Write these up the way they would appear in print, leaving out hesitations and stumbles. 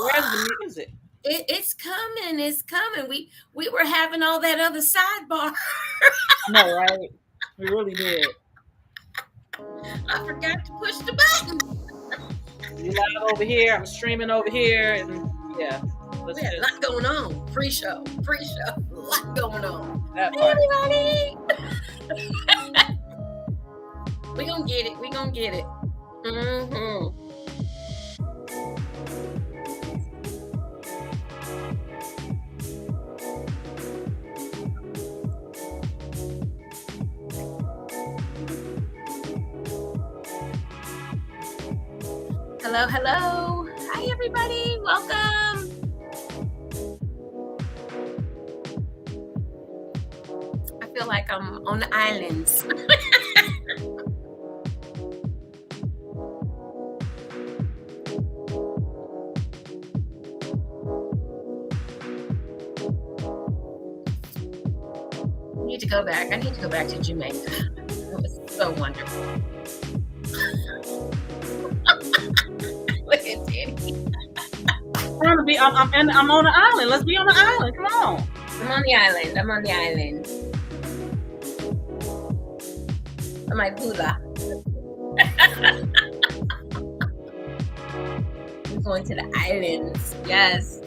Where's the music? It's coming. It's coming. We were having all that other sidebar. I know, right? We really did. I forgot to push the button. You live over here. I'm streaming over here, and yeah. We had a lot going on. Pre-show. A lot going on. That hey, everybody. We gonna get it. Mm-hmm. Hello. Hi, everybody. Welcome. I feel like I'm on the islands. I need to go back to Jamaica. It was so wonderful. Look at Danny. I'm on the island. Let's be on the island. Come on. I'm on the island. I'm like hula. I'm going to the islands. Yes.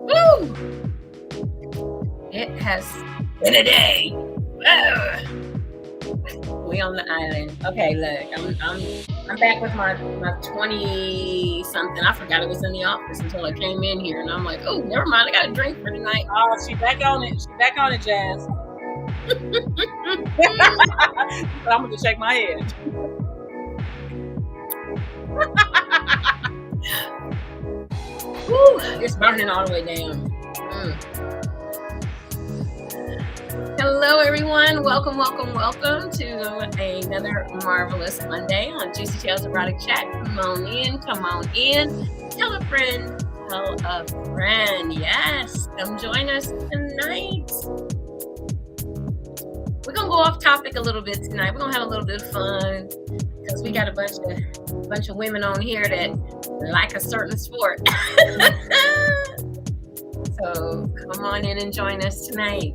Woo! It has been a day. We on the island. Okay, look, I'm back with my 20 something. I forgot it was in the office until I came in here, and I'm like, oh, never mind. I got a drink for tonight. Oh, she back on it, Jazz. But I'm gonna shake my head. Woo, it's burning all the way down. Hello, everyone. Welcome to another marvelous Monday on Juicy Tales Erotic Chat. Come on in. Tell a friend. Yes, come join us tonight. We're gonna go off topic a little bit tonight. We're gonna have a little bit of fun because we got a bunch of women on here that like a certain sport. So come on in and join us tonight.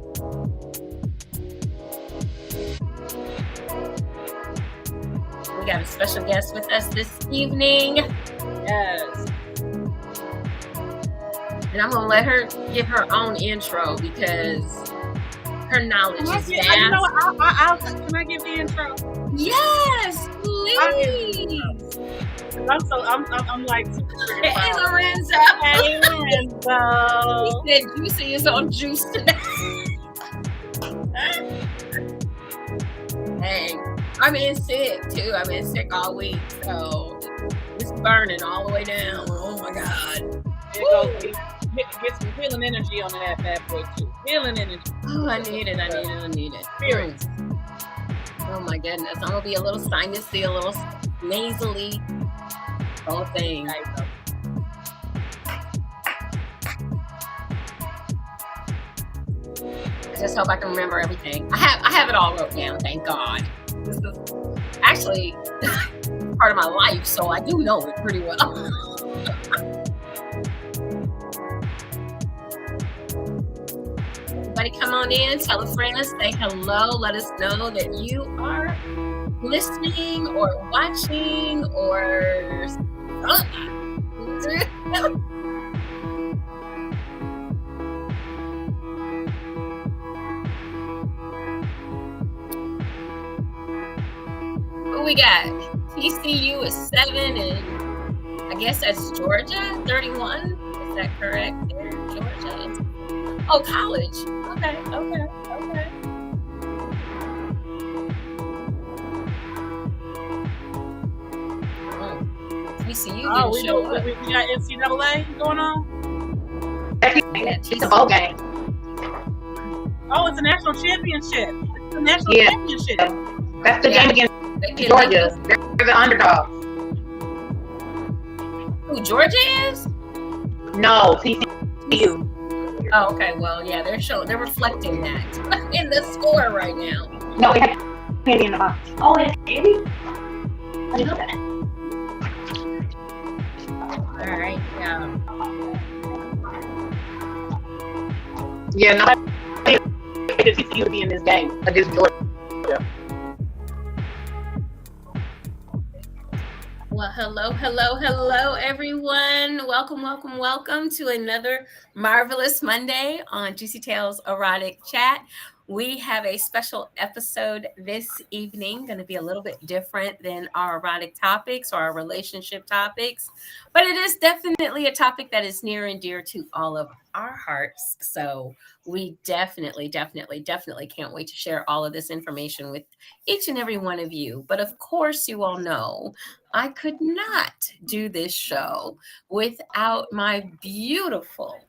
We got a special guest with us this evening. Yes. And I'm going to let her give her own intro because her knowledge is vast. Can I give the intro? Yes, please. I'm like super Hey, Lorenzo. Hey, Lorenzo. He said Juicy is on juice today. Hey, I've been sick too. I've been sick all week, so it's burning all the way down. Oh my God. Get some healing energy on that bad boy too. Healing energy. Oh, I need it. Spirits. Oh my goodness. I'm gonna be a little sinusy, a little nasally. Whole thing. I just hope I can remember everything. I have it all wrote down, thank God. This is actually part of my life, so I do know it pretty well. Everybody come on in, tell a friend, say hello, let us know that you are listening or watching or something. What we got? TCU is 7, and I guess that's Georgia, 31. Is that correct there? Georgia? Oh, college. Okay. TCU didn't show up. We got NCAA going on? It's a bowl game. Oh, it's a national championship. Championship. That's the game against Georgia. They're the underdogs. Who, Georgia is? No, TCU. Oh, okay. Well, yeah, they're reflecting that in the score right now. No, we had candy in the box. Oh, it's candy? I didn't know that. Yeah, nobody expected TCU to be in this game against Georgia. Well, hello, everyone. Welcome to another marvelous Monday on Juicy Tales Erotic Chat. We have a special episode this evening, going to be a little bit different than our erotic topics or our relationship topics, but it is definitely a topic that is near and dear to all of our hearts. So we definitely can't wait to share all of this information with each and every one of you. But of course, you all know I could not do this show without my beautiful,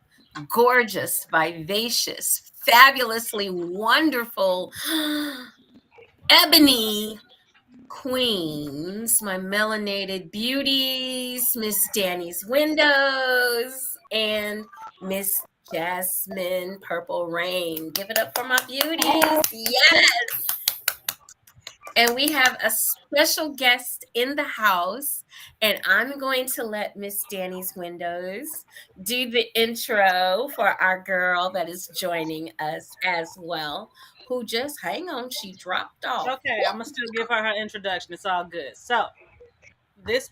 gorgeous, vivacious, fabulously wonderful ebony queens, my melanated beauties, Miss Danny's Windows, and Miss Jasmine Purple Rain. Give it up for my beauties. Yes. And we have a special guest in the house, and I'm going to let Miss Danny's Windows do the intro for our girl that is joining us as well, who just, hang on, she dropped off. Okay, I'm going to still give her introduction. It's all good. So, this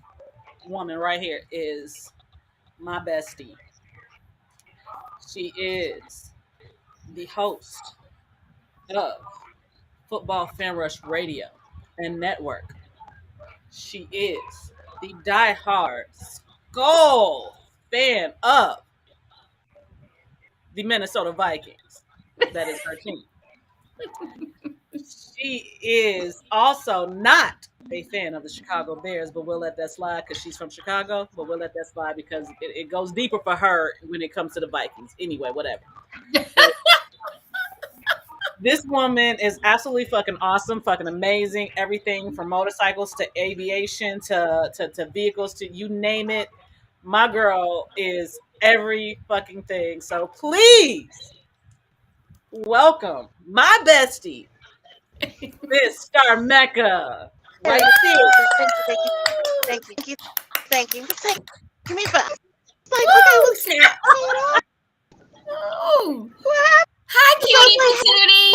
woman right here is my bestie. She is the host of Football Fan Rush Radio and Network. She is the diehard Skull fan of the Minnesota Vikings. That is her team. She is also not a fan of the Chicago Bears, but we'll let that slide because she's from Chicago. But we'll let that slide because it goes deeper for her when it comes to the Vikings. Anyway, whatever. This woman is absolutely fucking awesome, fucking amazing. Everything from motorcycles to aviation to vehicles to you name it. My girl is every fucking thing. So please welcome my bestie, Miss Star Mecca. Right there. Thank you. Give me back. Like, Woo, okay, snap. Oh. Hi, cutie patootie.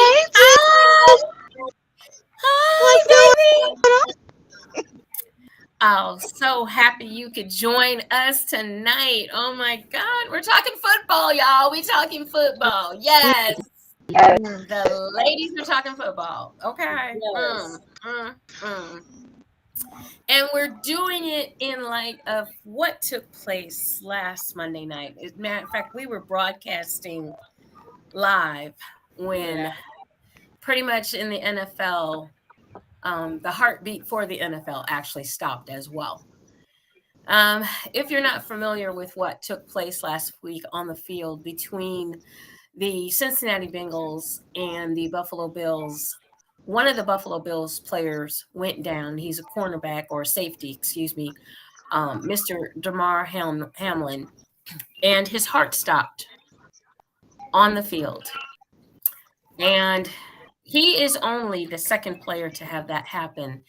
Hi, baby. Oh, so happy you could join us tonight. Oh my God. We're talking football, y'all. We talking football. Yes. The ladies are talking football. Okay. Yes. And we're doing it in light of what took place last Monday night. As a matter of fact, we were broadcasting live when pretty much in the NFL, the heartbeat for the NFL actually stopped as well. If you're not familiar with what took place last week on the field between the Cincinnati Bengals and the Buffalo Bills, one of the Buffalo Bills players went down. He's a cornerback or safety, excuse me, Mr. Damar Hamlin, and his heart stopped on the field. And he is only the second player to have that happen.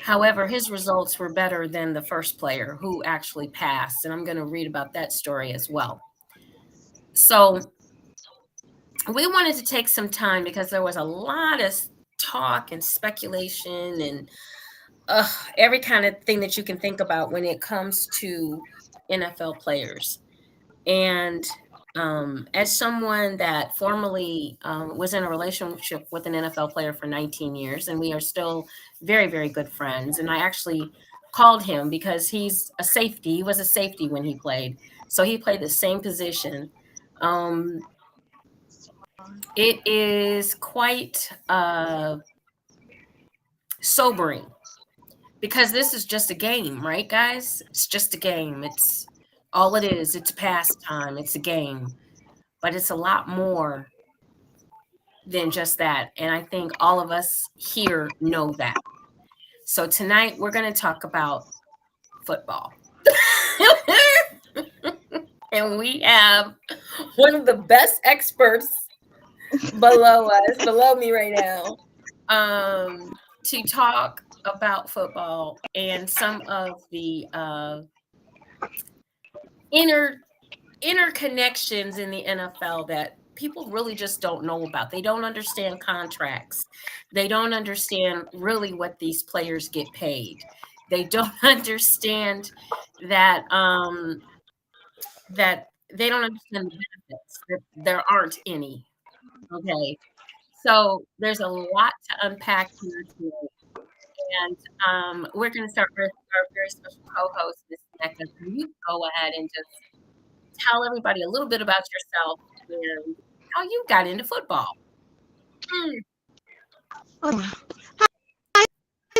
However, his results were better than the first player who actually passed. And I'm going to read about that story as well. So we wanted to take some time because there was a lot of talk and speculation and every kind of thing that you can think about when it comes to NFL players. And as someone that formerly was in a relationship with an NFL player for 19 years, and we are still very, very good friends. And I actually called him because he's a safety. He was a safety when he played. So he played the same position. It is quite sobering because this is just a game, right, guys? It's just a game. It's all it is. It's a pastime. It's a game. But it's a lot more than just that. And I think all of us here know that. So tonight we're going to talk about football. And we have one of the best experts below me right now, to talk about football and some of the interconnections in the NFL that people really just don't know about. They don't understand contracts. They don't understand really what these players get paid. They don't understand that that they don't understand the benefits. That there aren't any. Okay. So there's a lot to unpack here today. And we're going to start with our very special co-host, Miss Mecca. Can you go ahead and just tell everybody a little bit about yourself and how you got into football? Mm. Oh, hi,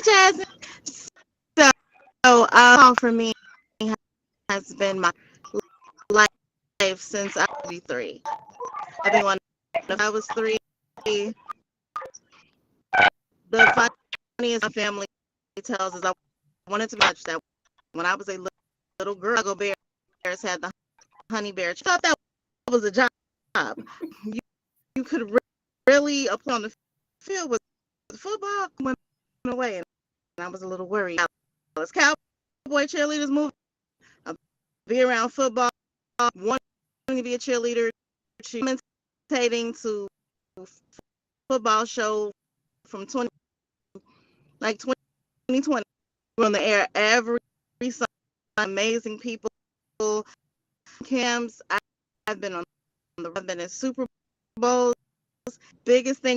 Jasmine. So, for me has been my life since I was 3. I think when I was 3, the funniest my family tells is I wanted to watch that when I was a little girl. Chicago Bears had the honey bear. I thought that was a job. You could really apply on the field with football went away, and I was a little worried. As cowboy cheerleaders move, be around football, wanting to be a cheerleader, commentating to football show from 2020. We're on the air every Sunday. Amazing people, cams. I've been I've been in Super Bowls. Biggest thing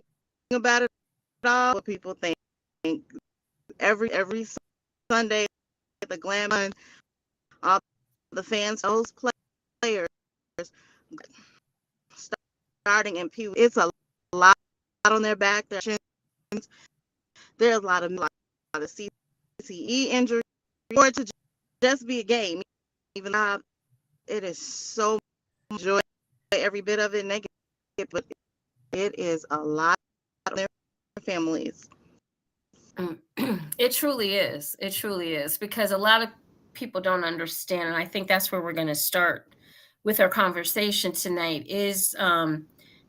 about it all, what people think. Every Sunday, the glam and all the fans, those players starting in Pee Wee. It's a lot on their back. There's a lot of CTE injuries, or to just be a game. Even though it is so enjoy every bit of it, and they get, but it is a lot on their families. It truly is. It truly is, because a lot of people don't understand, and I think that's where we're going to start with our conversation tonight is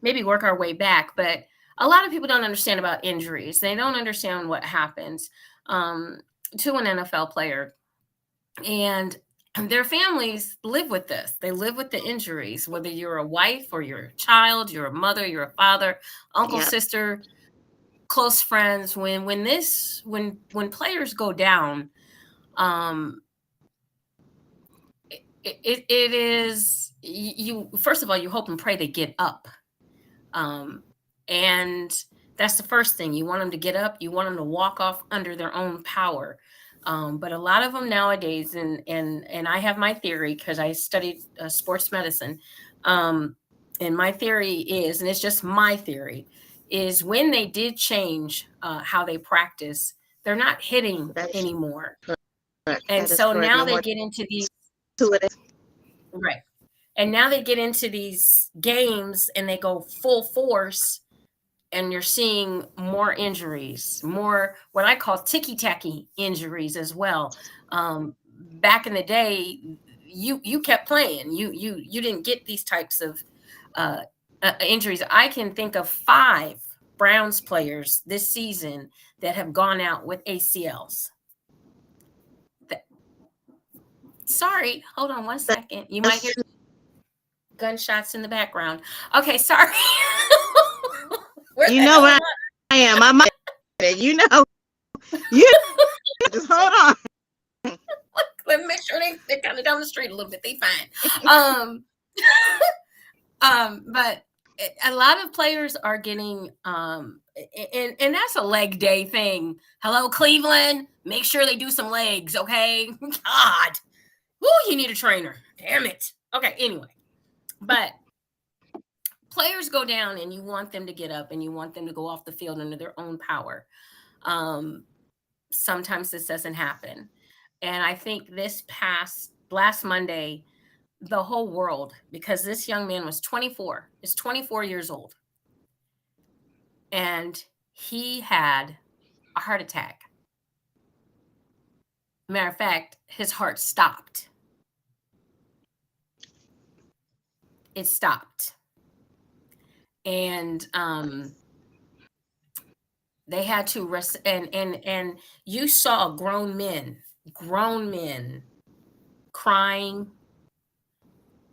maybe work our way back. But a lot of people don't understand about injuries. They don't understand what happens to an NFL player, and their families live with this. They live with the injuries, whether you're a wife or you're a child, you're a mother, you're a father, uncle, sister, close friends. When players go down, it is, you first of all, you hope and pray they get up, and that's the first thing. You want them to get up. You want them to walk off under their own power. But a lot of them nowadays, and I have my theory because I studied sports medicine, and my theory is, and it's just my theory, is when they did change how they practice, they're not hitting anymore. Correct. And so now they get into these, right. And now they get into these games and they go full force, and you're seeing more injuries, more what I call ticky-tacky injuries as well. Back in the day, you kept playing. You didn't get these types of injuries. I can think of 5 Browns players this season that have gone out with ACLs. Sorry, hold on one second. You might hear gunshots in the background. Okay, sorry. You know where I am. I'm you know. You just hold on. Let me make sure they're kind of down the street a little bit. They fine. But a lot of players are getting and that's a leg day thing. Hello, Cleveland. Make sure they do some legs, okay? God. Woo, you need a trainer. Damn it. Okay, anyway. But players go down and you want them to get up and you want them to go off the field under their own power. Sometimes this doesn't happen. And I think last Monday, the whole world, because this young man was 24, is 24 years old. And he had a heart attack. Matter of fact, his heart stopped. It stopped. And they had to rest, and you saw grown men crying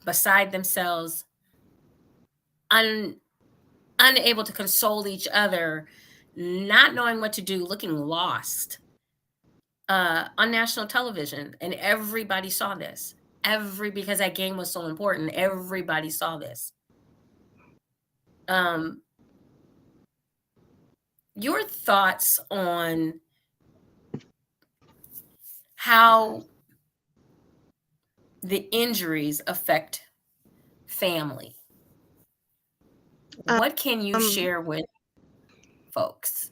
beside themselves, un, unable to console each other, not knowing what to do, looking lost on national television, and everybody saw this. Because that game was so important, everybody saw this. Um, your thoughts on how the injuries affect family? What can you Um, share with folks?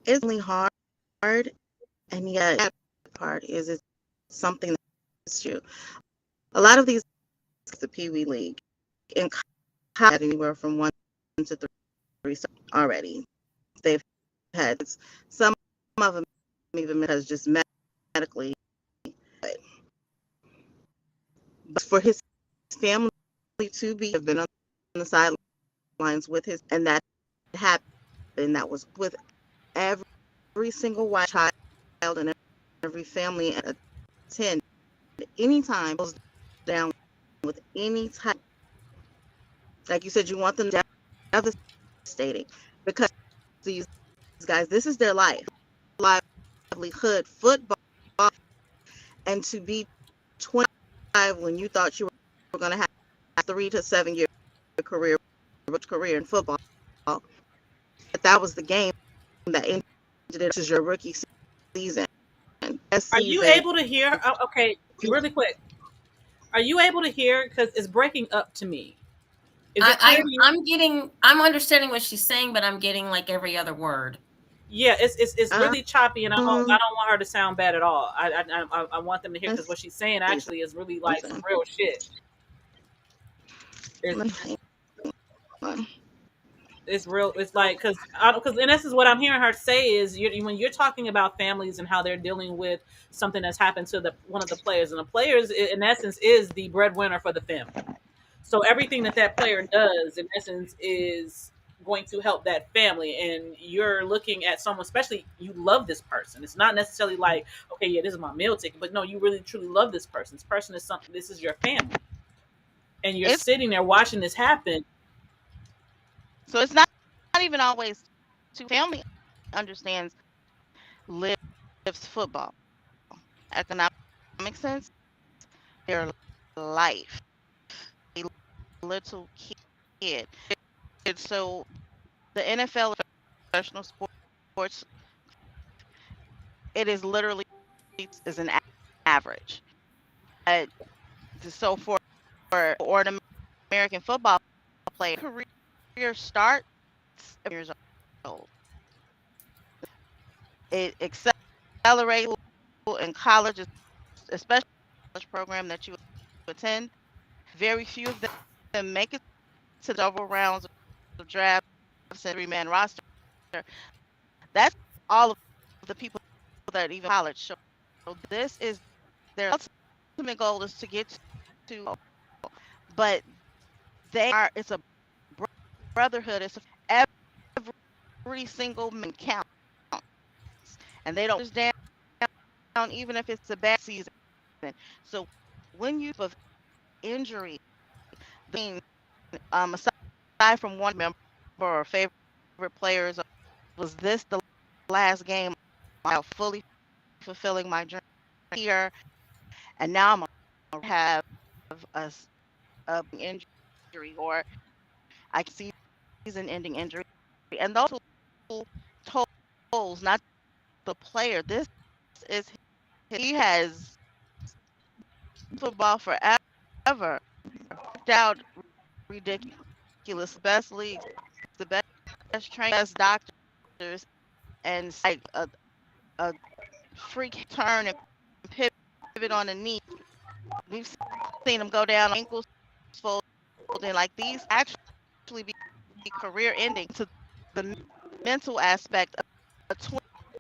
it's really hard, and yet that part is it's something that's true. A lot of these, the Pee Wee League, in college, anywhere from 1 to 3 already. They've had some of them even because just medically, but for his family to be have been on the sidelines with his, and that happened. That was with every single white child and every family and attend anytime goes down with any type, like you said, you want them devastating because these guys, this is their life, livelihood, football, and to be 25 when you thought you were going to have a 3 to 7 year career in football, that was the game that ended it. This is your rookie season. Best Are you season. able to hear? Oh, okay, really quick. Are you able to hear? Because it's breaking up to me. Is it clear to you? I'm understanding what she's saying, but I'm getting like every other word. Yeah, it's really choppy, and I Um, don't want her to sound bad at all. I want them to hear because what she's saying actually is really like some real shit. It's it's real. It's like because in essence, what I'm hearing her say is when you're talking about families and how they're dealing with something that's happened to the one of the players, and the players in essence is the breadwinner for the family. So everything that that player does, in essence, is going to help that family. And you're looking at someone, especially you love this person. It's not necessarily like, okay, yeah, this is my meal ticket, but no, you really truly love this person. This person is something. This is your family, and you're it's sitting there watching this happen. so it's not even always to family understands lives football economic sense their life a little kid. And so the NFL professional sports, it is literally is an average. Uh, so for an American football player, career starts at years old. It accelerates in college, especially college program that you attend. Very few of them make it to the overall rounds of drafts and 3-man roster. That's all of the people that even college. So this is their ultimate goal is to get to, but they are. It's a brotherhood. It's every single man counts, and they don't just down even if it's a bad season. So when you have injury, the aside from one member or favorite players, was this the last game while fully fulfilling my dream here, and now I'm gonna have a, a injury, or I can see season-ending injury, and those who tolls not the player. This is he has football forever. Worked out ridiculous, best leagues, the best trainers, best doctors, and like a freak turn and pivot on the knee. We've seen him go down ankles folding like these actually be career ending to the mental aspect of a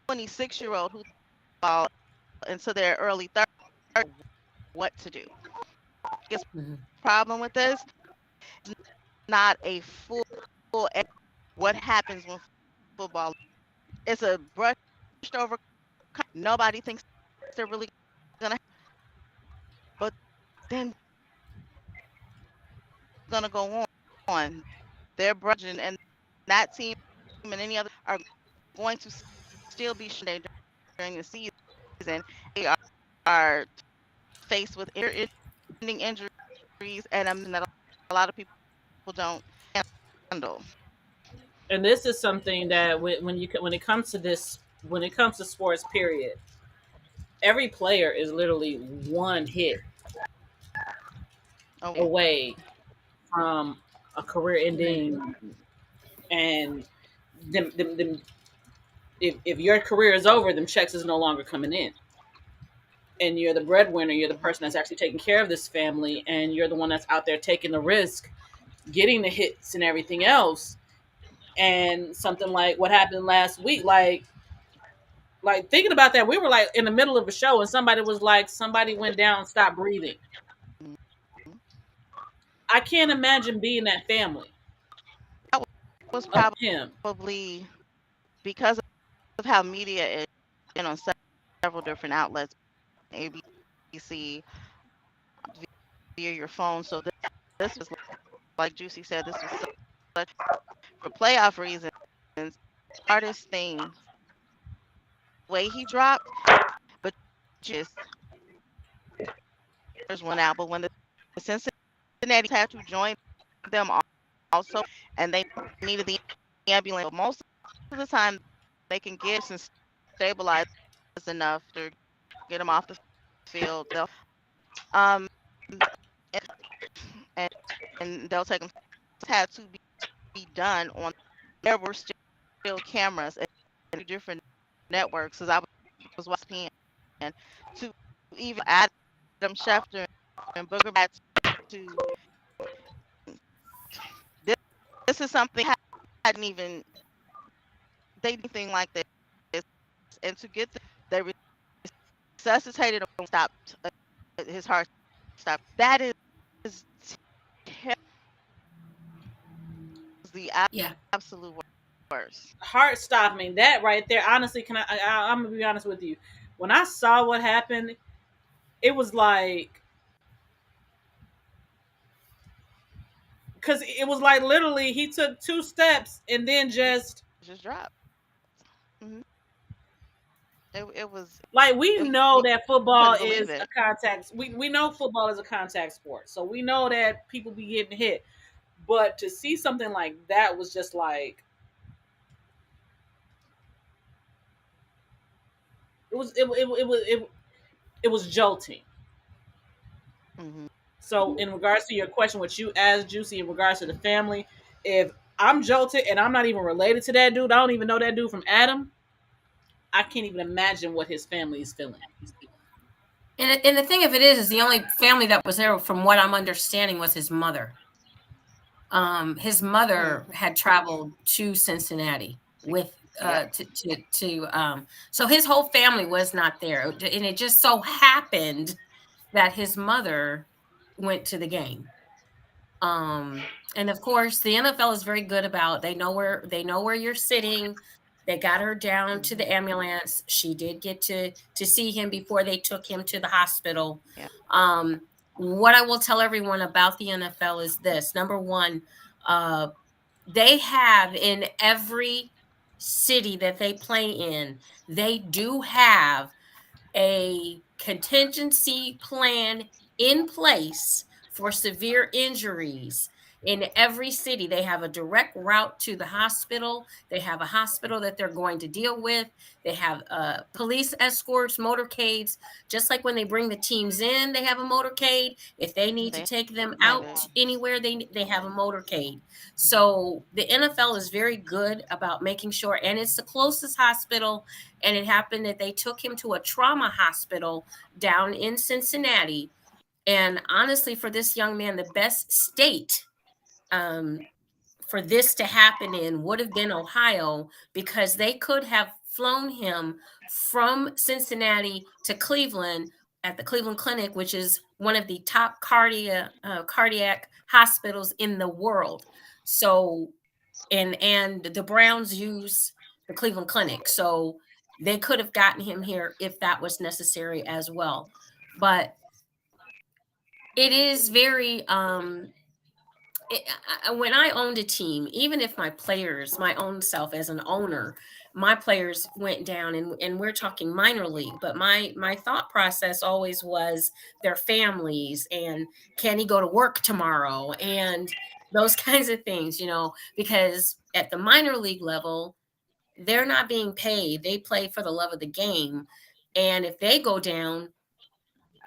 26-year-old who fall into their early 30s. What to do? Biggest Mhm. problem with this is not a full what happens when football. It's a brushed over. Nobody thinks they're really gonna. But then going to go on. Their brother and that team and any other are going to still be during the season. They are faced with ending injuries and that a lot of people don't handle. And this is something that when it comes to this, when it comes to sports, period, every player is literally one hit Oh, yeah. away from a career ending, and them if your career is over, them checks is no longer coming in, and you're the breadwinner, you're the Mhm. person that's actually taking care of this family, and you're the one that's out there taking the risk, getting the hits and everything else. And something like what happened last week, like thinking about that, we were like in the middle of a show, and somebody was like, somebody went down, stopped breathing. Mhm. I can't imagine being that family That was of him. probably because of how media is, on several different outlets, ABC, via your phone. So this was, like Juicy said, this was such for playoff reasons. Hardest thing, way he dropped, but just there's one out. But when the Cincinnati had to join them also, and they needed the ambulance, but most of the time they can get and stabilize enough to get them off the field. They'll um and, and they'll take them. Had to be done on. There were still cameras and different networks, as I was watching, and to even Adam Schefter and Booger Bats to this, this is something hadn't even they did anything like this, and to get they resuscitated him, stopped his heart stopped. That is the Yeah. absolute worst. Heart stopping, that right there, honestly, I'm gonna be honest with you, when I saw what happened, it was like, because it was like literally he took two steps and then Just dropped. Hmm. It was like, we know we that football couldn't believe is a it. contact, we know football is a contact sport, so we know that people be getting hit, but to see something like that was just like, it was jolting. Hmm. So in regards to your question, what you asked Juicy in regards to the family, if I'm jolted and I'm not even related to that dude, I don't even know that dude from Adam, I can't even imagine what his family is feeling. And the thing of it is the only family that was there, from what I'm understanding, was his mother. His mother Hmm. had traveled to Cincinnati with Yep. so his whole family was not there, and it just so happened that his mother went to the game. And of course, the NFL is very good about, they know where you're sitting. They got her down to the Hmm. ambulance. She did get to see him before they took him to the hospital. Yeah. What I will tell everyone about the NFL is this: number one, uh, they have in every city that they play in, they do have a contingency plan in place for severe injuries. In every city, they have a direct route to the hospital. They have a hospital that they're going to deal with. They have police escorts, motorcades. Just like when they bring the teams in, they have a motorcade. If they need to They take them have out it. anywhere, they have a motorcade. Hmm. So the NFL is very good about making sure, and it's the closest hospital. And it happened that they took him to a trauma hospital down in Cincinnati. And honestly, for this young man, the best state um, for this to happen in would have been Ohio, because they could have flown him from Cincinnati to Cleveland at the Cleveland Clinic, which is one of the top cardiac hospitals in the world. So, and the Browns use the Cleveland Clinic, so they could have gotten him here if that was necessary as well. But it is very when I owned a team, even if my players, my own self as an owner, my players went down, and we're talking minor league, but my thought process always was their families, and can he go to work tomorrow, and those kinds of things, because at the minor league level, they're not being paid. They play for the love of the game. And if they go down,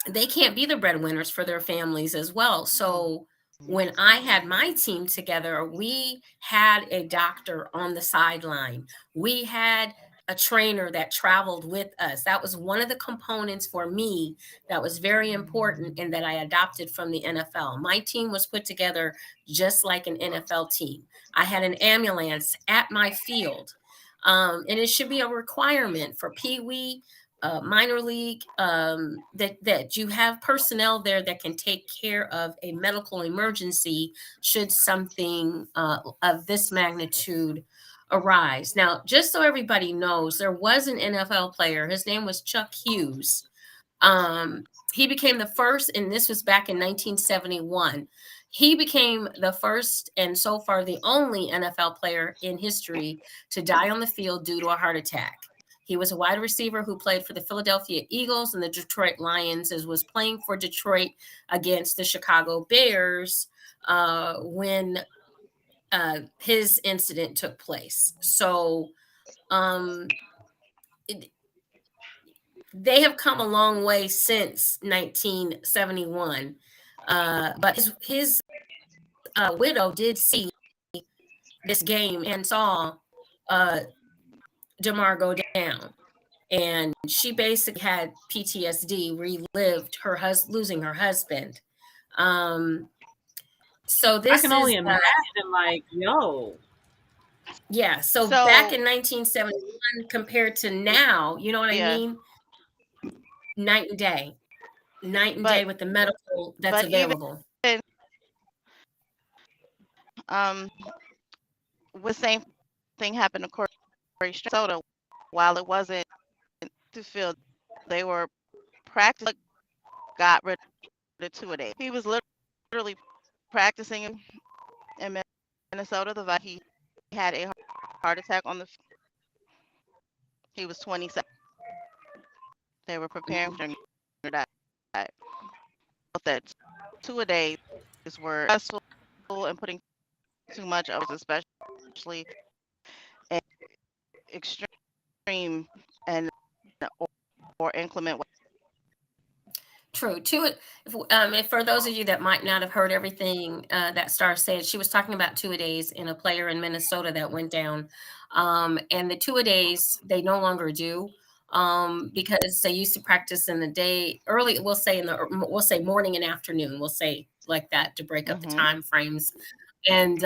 they can't be the breadwinners for their families as well. So when I had my team together, we had a doctor on the sideline. We had a trainer that traveled with us. That was one of the components for me that was very important and that I adopted from the NFL. My team was put together just like an NFL team. I had an ambulance at my field. And it should be a requirement for Pee Wee, minor league, that you have personnel there that can take care of a medical emergency should something of this magnitude arise. Now, just so everybody knows, there was an NFL player. His name was Chuck Hughes. He became the first, and this was back in 1971. He became the first and so far the only NFL player in history to die on the field due to a heart attack. He was a wide receiver who played for the Philadelphia Eagles and the Detroit Lions, as was playing for Detroit against the Chicago Bears when his incident took place. So they have come a long way since 1971. But his widow did see this game and saw DeMar go down. And she basically had PTSD, relived her losing her husband. So I this can is only imagine, like, yo. yeah. So back in 1971 compared to now, you know what I mean? Night and day. Night and day with the medical that's available. Even with same thing happened to Corey Soto. While it wasn't to field, they were practicing, got rid of 2-a-days. He was literally practicing in Minnesota. He had a heart attack on the field. He was 27. They were preparing for him to die. That 2-a-days were stressful and putting too much of, especially in extreme and or inclement. True. For those of you that might not have heard everything that Star said, she was talking about 2-a-days in a player in Minnesota that went down. And the 2-a-days, they no longer do, because they used to practice in the day early. We'll say morning and afternoon. We'll say like that to break up the time frames. And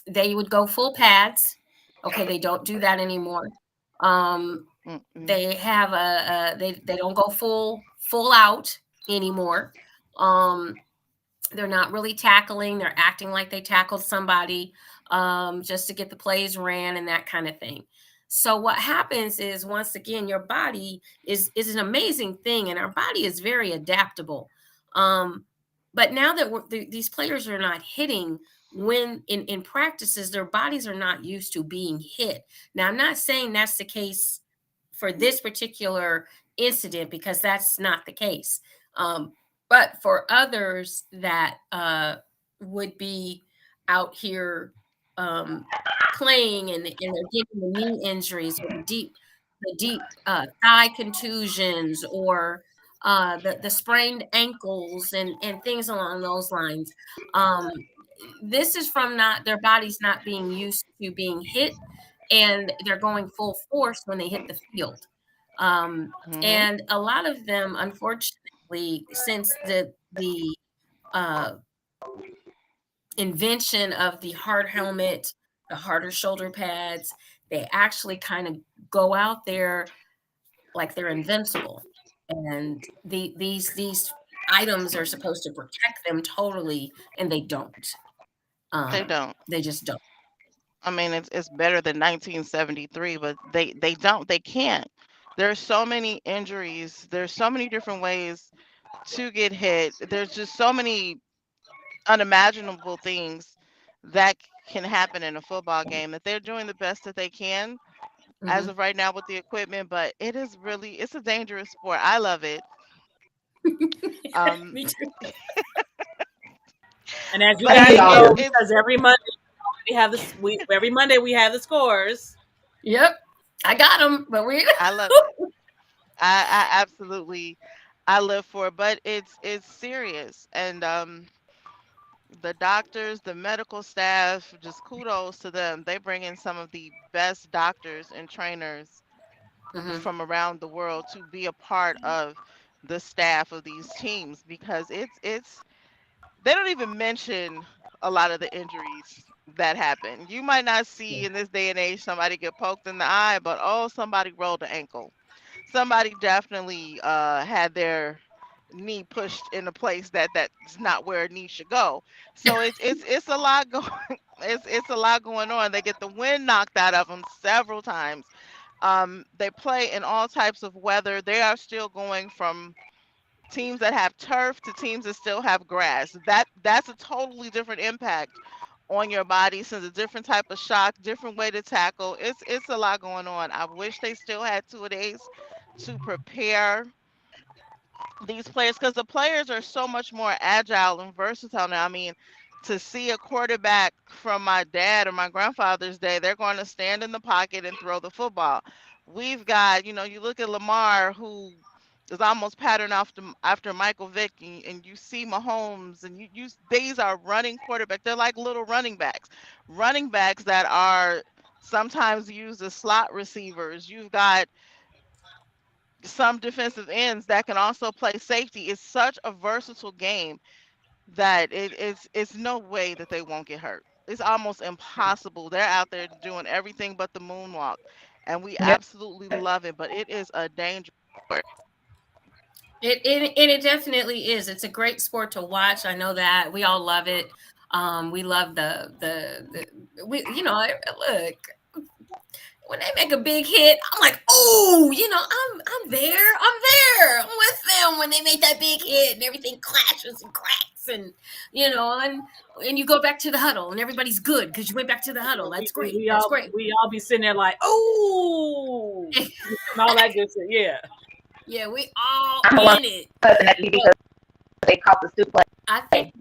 they would go full pads. Okay, they don't do that anymore. They have they don't go full out anymore. They're not really tackling. They're acting like they tackled somebody just to get the plays ran and that kind of thing. So what happens is, once again, your body is an amazing thing, and our body is very adaptable. But now that these players are not hitting, when in practices, their bodies are not used to being hit. Now, I'm not saying that's the case for this particular incident, because that's not the case. But for others that would be out here playing and they're getting the knee injuries or the deep thigh contusions, or the sprained ankles and things along those lines. This is from their bodies not being used to being hit, and they're going full force when they hit the field. And a lot of them, unfortunately, since the invention of the hard helmet, the harder shoulder pads, they actually kind of go out there like they're invincible. And these items are supposed to protect them totally, and they don't. They don't. They just don't. I mean, it's better than 1973, but they don't. They can't. There's so many injuries. There's so many different ways to get hit. There's just so many unimaginable things that can happen in a football game. That they're doing the best that they can as of right now with the equipment, but it's a dangerous sport. I love it. Um, Me too. And as you but guys know, it's because every Monday we have this, every Monday we have the scores. Yep, I got them, but we. I love it. I absolutely I live for it, but it's serious. And the doctors, the medical staff, just kudos to them. They bring in some of the best doctors and trainers Mhm. from around the world to be a part of the staff of these teams because it's they don't even mention a lot of the injuries that happen. You might not see in this day and age somebody get poked in the eye, but oh, somebody rolled an ankle. Somebody definitely had their knee pushed in a place that's not where a knee should go. So it's a lot going it's a lot going on. They get the wind knocked out of them several times. They play in all types of weather. They are still going from teams that have turf to teams that still have grass. That's a totally different impact on your body, since a different type of shock, different way to tackle. It's a lot going on. I wish they still had 2 days to prepare these players because the players are so much more agile and versatile now. I mean, to see a quarterback from my dad or my grandfather's day, they're going to stand in the pocket and throw the football. We've got, you look at Lamar, who is almost patterned after Michael Vick, and you see Mahomes, and these are running quarterbacks. They're like little running backs that are sometimes used as slot receivers. You've got some defensive ends that can also play safety. It's such a versatile game that it's no way that they won't get hurt. It's almost impossible. They're out there doing everything but the moonwalk, and we Yep. absolutely love it. But it is a danger. It definitely is. It's a great sport to watch. I know that we all love it. We love look, when they make a big hit, I'm like, oh, I'm there. I'm there. I'm with them when they make that big hit and everything clashes and cracks and and you go back to the huddle and everybody's good because you went back to the huddle. That's great. We That's all great. we all be sitting there like, oh, and all that good shit. Yeah. Yeah, we all I'm the one in it. cussing at you because they caught the stupid play. I think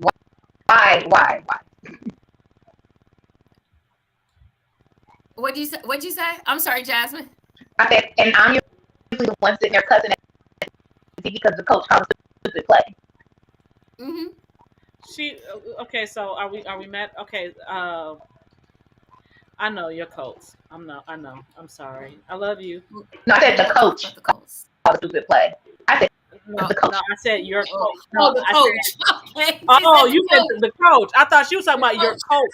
Why? what'd you say? I'm sorry, Jasmine. I said, and I'm usually the one sitting there cussing at you because the coach called the stupid play. Mm-hmm. Okay. So are we met? Okay. I know your Colts. I know. I'm sorry. I love you. No, I said the Talk coach about the Colts. called the stupid play. I said No, the coach. no. I said your Oh, coach. No, the I coach. said. Okay. Oh, She you said the coach. I thought she was talking the about your coach. coach.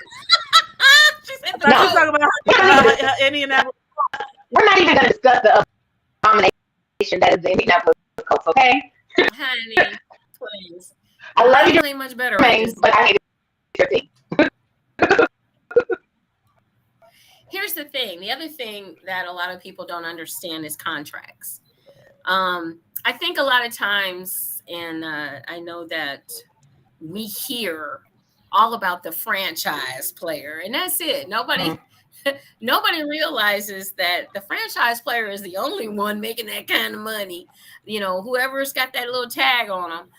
She said I the thought she was No, talking about her Indianapolis. we're not even going to discuss the abomination that is the Indianapolis Colts. Okay, Honey, please. I love you, Ain't much better right Jermaine, this. but I hate your team. Here's the thing. The other thing that a lot of people don't understand is contracts. I think a lot of times, and I know that we hear all about the franchise player, and that's it. Nobody realizes that the franchise player is the only one making that kind of money. Whoever's got that little tag on them.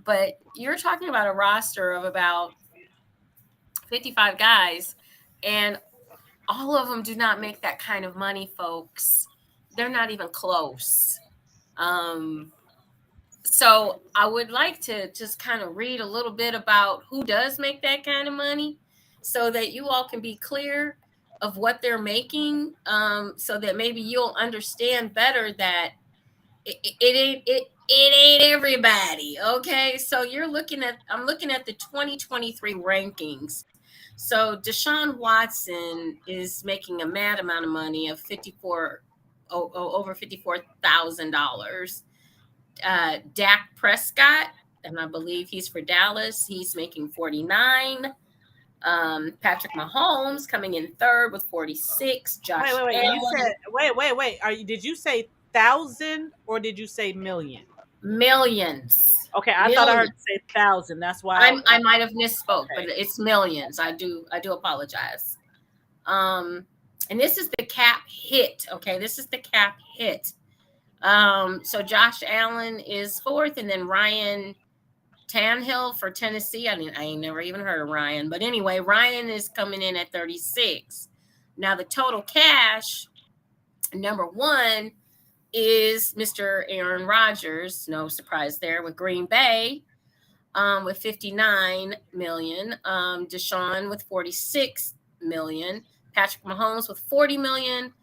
But you're talking about a roster of about 55 guys, and all of them do not make that kind of money, folks. They're not even close. So I would like to just kind of read a little bit about who does make that kind of money so that you all can be clear of what they're making, so that maybe you'll understand better that it ain't everybody. Okay. So I'm looking at the 2023 rankings. So Deshaun Watson is making a mad amount of money of over $54,000. Dak Prescott, and I believe he's for Dallas. He's making 49. Patrick Mahomes coming in third with 46. Josh Wait. You Allen. said wait. Did you say 1,000 or did you say million? Millions. Okay, I thought I heard you say 1,000. That's why I might have misspoke, okay. but it's millions. I do apologize. And this is the cap hit. Okay, this is the cap hit. So Josh Allen is fourth, and then Ryan Tannehill for Tennessee. I ain't never even heard of Ryan, but anyway, Ryan is coming in at 36. Now the total cash, number one is Mr. Aaron Rodgers. No surprise there with Green Bay, with 59 million. Deshaun with 46 million. Patrick Mahomes with 40 million.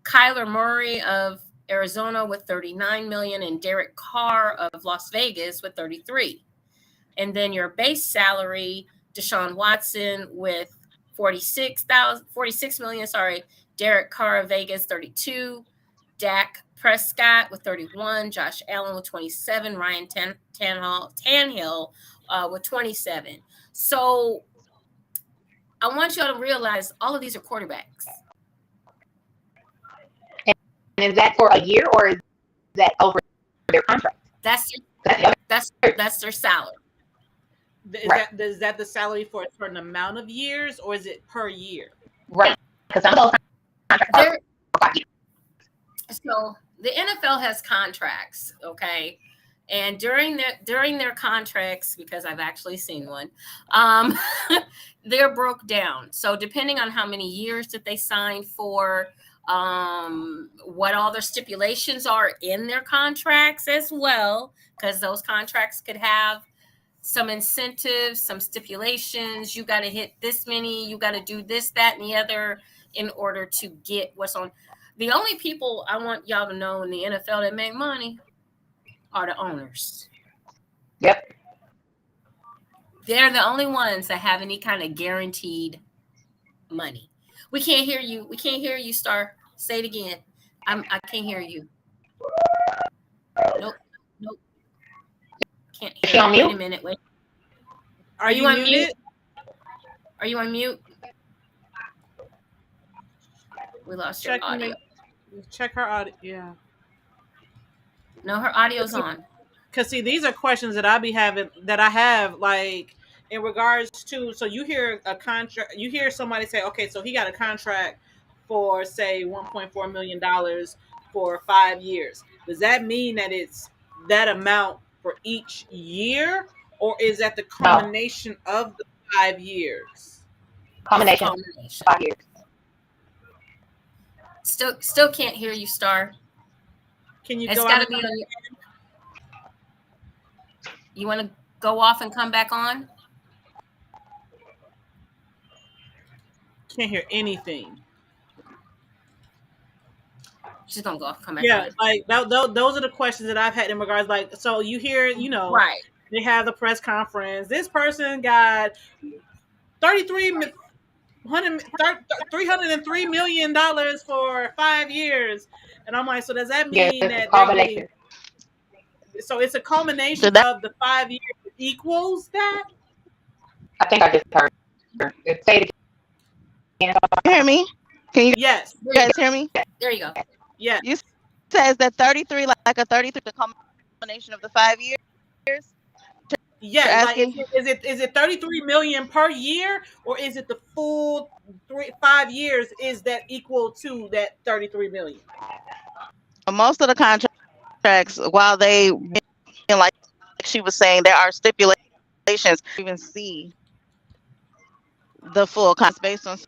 Kyler Murray of Arizona with 39 million, and Derek Carr of Las Vegas with 33. And then your base salary, Deshaun Watson with 46 million, sorry. Derek Carr of Vegas, 32. Dak Prescott with 31. Josh Allen with 27. Ryan Tannehill with 27. So I want y'all to realize all of these are quarterbacks. And is that for a year or is that over their contract? That's their salary. Is that the salary for a certain amount of years, or is it per year? Right. Because some of those contracts are 5 years. So the NFL has contracts, okay, and during their contracts, because I've actually seen one, they're broke down. So depending on how many years that they signed for, what all their stipulations are in their contracts as well, because those contracts could have some incentives, some stipulations. You got to hit this many, you got to do this, that, and the other in order to get what's on. The only people I want y'all to know in the NFL that make money are the owners. Yep. They're the only ones that have any kind of guaranteed money. We can't hear you. We can't hear you, Star. Say it again. I can't hear you. Nope. Can't hear you. Wait a minute. Wait. Are you on mute? Are you on mute? We lost your audio. Check her audio. Yeah. No, her audio's on. Because see, these are questions that I have like in regards to. So you hear a contract, you hear somebody say, okay, so he got a contract for say $1.4 million for 5 years. Does that mean that it's that amount for each year, or is that the combination of the 5 years? Combination. 5 years. Still can't hear you, Star. Can you it's go gotta out? Be on your... You want to go off and come back on? Can't hear anything. She's gonna go off, come back. Yeah, like those are the questions that I've had in regards. Like, so you hear, right? They have the press conference. This person got $303 million for 5 years, and I'm like, so does that mean that they're getting? So it's a culmination of the 5 years equals that? I think I just heard. Say it again. You hear me? Can you Yes. guys hear me? There you go. Yeah. You says that 33, like a 33, the combination of the 5 years. Yeah, like is it 33 million per year, or is it the full 5 years? Is that equal to that 33 million? Most of the contracts, while they, like she was saying, there are stipulations. You even see the full cost based on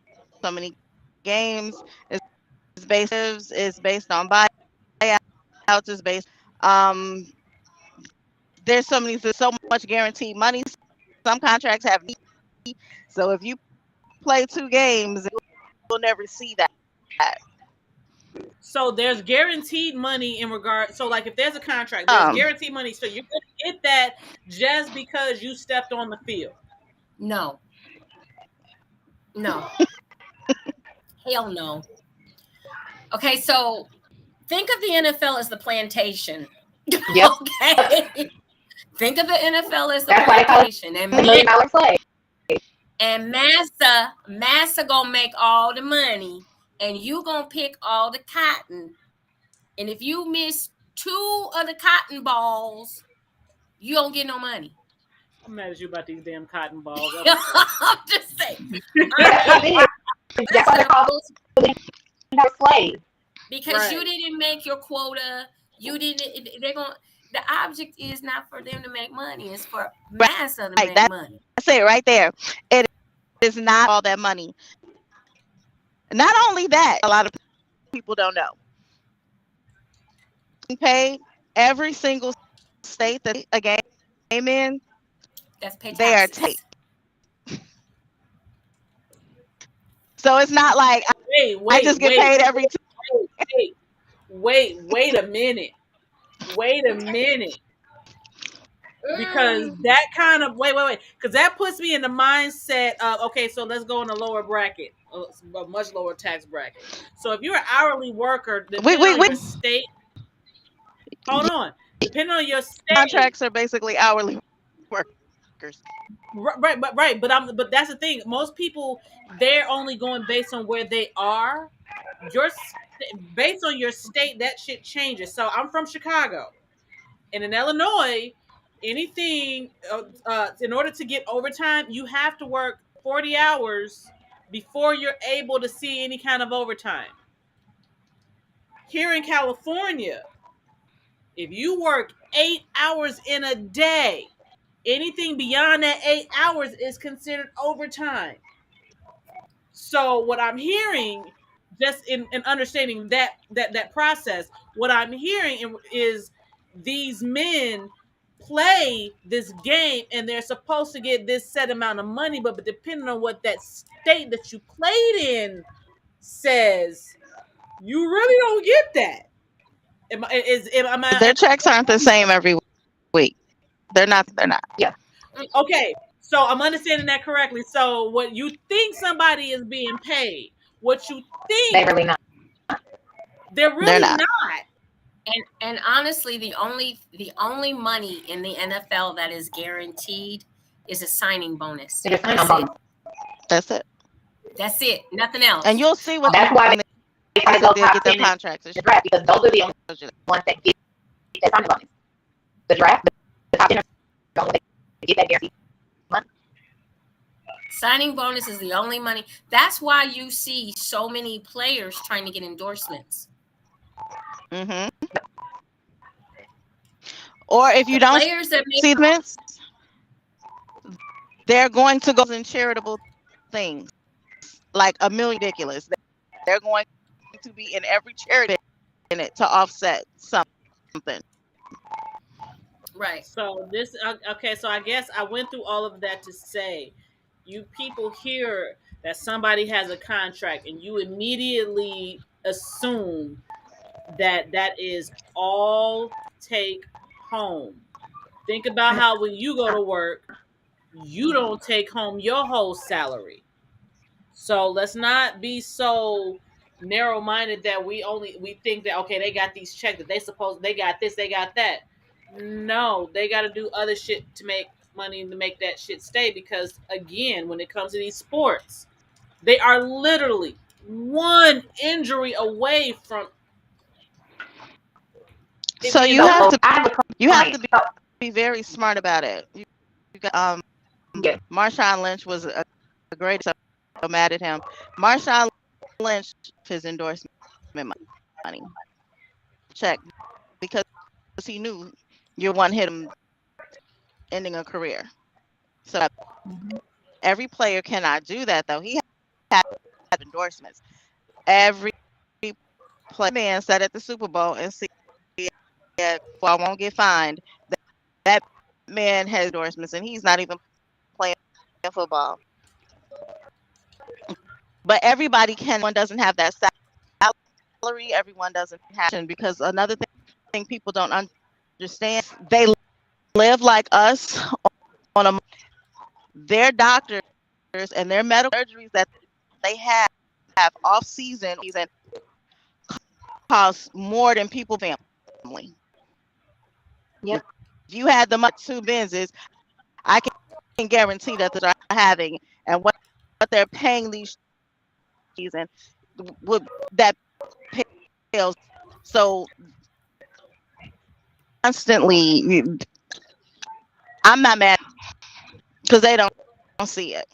so many games. It's based on buyouts. It's based. There's so much guaranteed money. Some contracts have, so if you play 2 games, you'll never see that. So there's guaranteed money in regard. So like if there's a contract, there's guaranteed money. So you're going to get that just because you stepped on the field. No. Hell no. Okay, so think of the NFL as the plantation. Yep. Okay. Think of the NFL as the plantation. And Massa gonna make all the money, and you gonna pick all the cotton. And if you miss 2 of the cotton balls, you don't get no money. I'm mad at you about these damn cotton balls. I'm just saying. That's what it is. That's why they're called slaves. Because you didn't make your quota. You didn't. They're going. The object is not for them to make money. It's for massa to make money. That's it right there. It is not all that money. Not only that, a lot of people don't know. Paid every single state that a game in. That's pay taxes. They are taxed. So it's not like I just get paid every time. Wait a minute. Wait a minute. Because that kind of wait, because that puts me in the mindset of okay, so let's go in a lower bracket, a much lower tax bracket. So if you're an hourly worker, depending on your state, hold on, depending on your state, contracts are basically hourly workers. Right, but that's the thing. Most people, they're only going based on where they are. Based on your state, that shit changes. So I'm from Chicago, and in Illinois, anything in order to get overtime, you have to work 40 hours before you're able to see any kind of overtime. Here in California, if you work 8 hours in a day, anything beyond that 8 hours is considered overtime. So what I'm hearing, just in understanding that process, what I'm hearing is these men play this game and they're supposed to get this set amount of money, but depending on what that state that you played in says, you really don't get that. Their checks aren't the same every week. They're not. Yeah. Okay, so I'm understanding that correctly. So what you think somebody is being paid, what you think they're really not. They're really not. And honestly, the only money in the NFL that is guaranteed is a signing bonus. That's it. That's it. Nothing else. And you'll see what that's why they try to go get their contracts the draft, because those are the only ones that get that signing bonus. The draft, the top 10 are the only that get that guaranteed money. Signing bonus is the only money. That's why you see so many players trying to get endorsements. Mm-hmm. Or if you don't see them, they're going to go in charitable things like a million ridiculous. They're going to be in every charity in it to offset something. Right. So this okay. So I guess I went through all of that to say, you people hear that somebody has a contract and you immediately assume that is all take home. Think about how when you go to work, you don't take home your whole salary. So let's not be so narrow-minded that we think that okay, they got these checks, that they got this, they got that. No, they got to do other shit to make money to make that shit stay, because again, when it comes to these sports, they are literally one injury away from. So you have to be very smart about it. You got, Marshawn Lynch was a great. So mad at him. Marshawn Lynch, his endorsement money check, because he knew you one hit him ending a career. So every player cannot do that, though. He has endorsements. Every player man said at the Super Bowl and see, well, I won't get fined. That man has endorsements, and he's not even playing football. But everybody one doesn't have that salary. Everyone doesn't have, because another thing people don't understand, they live like us on their doctors and their medical surgeries that they have off season cost more than people family. Yep. If you had them up 2 Benzes, I can guarantee that they're having, and what they're paying these season would that pales. So constantly. I'm not mad because they don't see it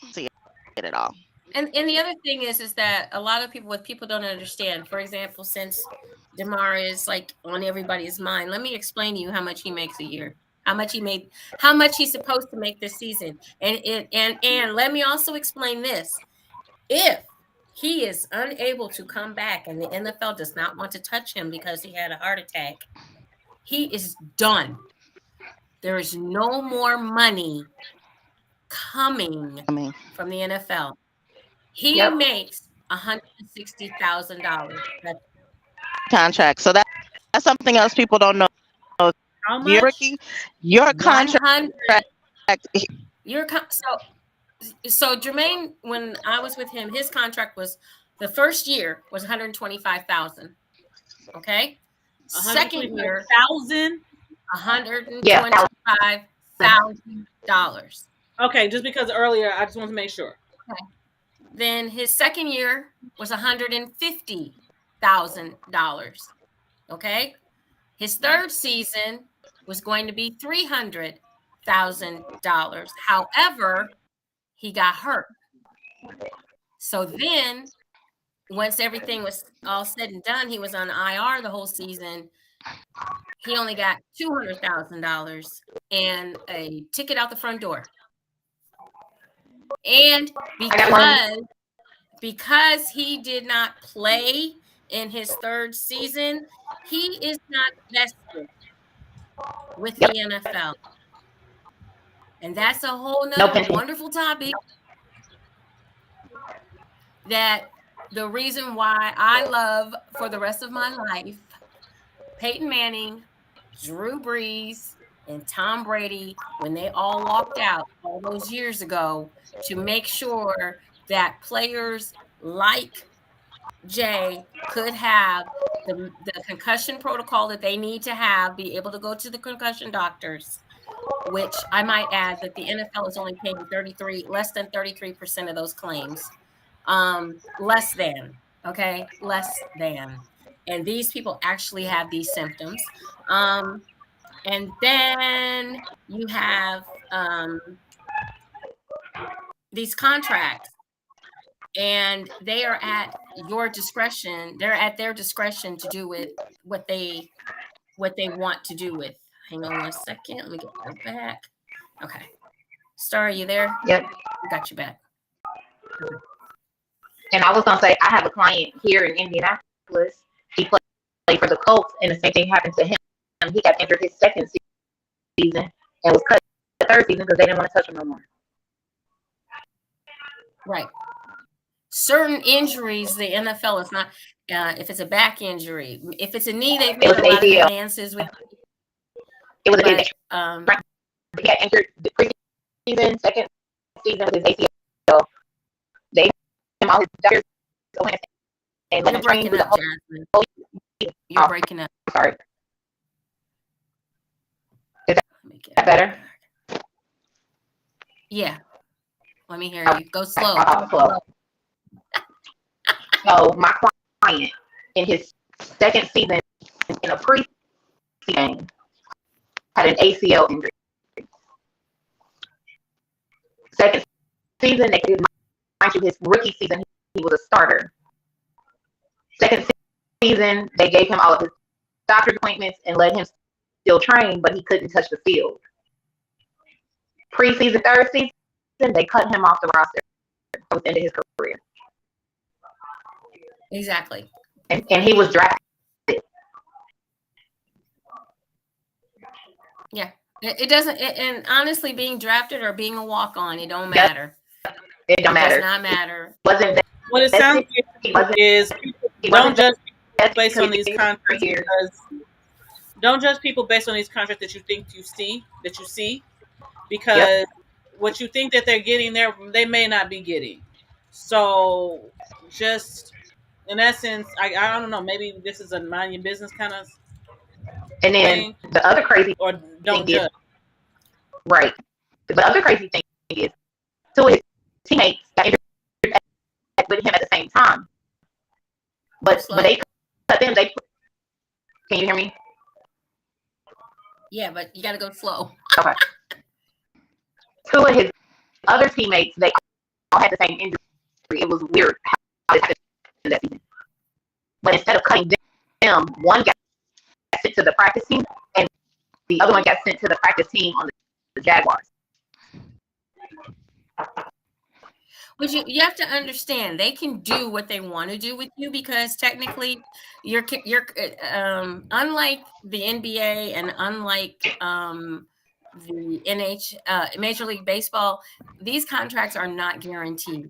at all. And the other thing is that a lot of people, what people don't understand, for example, since DeMar is like on everybody's mind, let me explain to you how much he makes a year, how much he made, how much he's supposed to make this season. And let me also explain this. If he is unable to come back and the NFL does not want to touch him because he had a heart attack, he is done. There is no more money coming I mean, from the NFL. He Yep. makes $160,000. contract. So that's something else people don't know. How You're much? rookie, your contract. 100. So Jermaine, when I was with him, his contract was the first year was 125,000. Okay. Second year, Yeah. $125,000. Okay, just because earlier, I just want to make sure. Okay. Then his second year was $150,000. Okay. His third season was going to be $300,000. However, he got hurt. So then, once everything was all said and done, he was on IR the whole season. He only got $200,000 and a ticket out the front door. And because he did not play in his third season, he is not vested with the NFL. And that's a whole nother wonderful topic. That the reason why I love for the rest of my life Peyton Manning, Drew Brees, and Tom Brady when they all walked out all those years ago to make sure that players like Jay could have the concussion protocol that they need to have, be able to go to the concussion doctors, which I might add that the NFL is only paying less than 33% of those claims. Less than. And these people actually have these symptoms. And then you have these contracts, and they are at your discretion. They're at their discretion to do with what they want to do with. Hang on 1 second. Let me get that back. Okay. Star, are you there? Yep. Got you back. And I was gonna say, I have a client here in Indianapolis. He played for the Colts, and the same thing happened to him. He got injured his second season and was cut the third season because they didn't want to touch him no more. Right. Certain injuries, the NFL is not. If it's a back injury, if it's a knee, they've made a lot of advances with. It was a knee. He got injured the preseason, second season with his ACL. They gave him all his doctors and let him train for the whole season. You're breaking up. Sorry. Is that better? Yeah. Let me hear you. Go slow. So my client in his second season in a preseason game had an ACL injury. Second season, they did, mind you, his rookie season, he was a starter. Second season, they gave him all of his doctor's appointments and let him still train, but he couldn't touch the field. Preseason, third season, they cut him off the roster. That was the end of his career. Exactly. And he was drafted. Yeah. It doesn't, and honestly, being drafted or being a walk-on, it don't matter. It don't matter. It does not matter. What it sounds like is don't judge people based on these contracts don't judge people based on these contracts that you think you see, because what you think that they're getting there, they may not be getting. So just in essence, I don't know, maybe this is a mind your business kind of and then thing, the other crazy or don't thing judge. Right. The other crazy thing is two of his teammates got injured with him at the same time. But they cut them. Can you hear me? Yeah, but you got to go slow. Okay. Two of his other teammates, they all had the same injury. It was weird how it happened that season. But instead of cutting them, one got sent to the practice team, and the other one got sent to the practice team on the Jaguars. But you have to understand they can do what they want to do with you because technically you're unlike the NBA and unlike the Major League Baseball, these contracts are not guaranteed.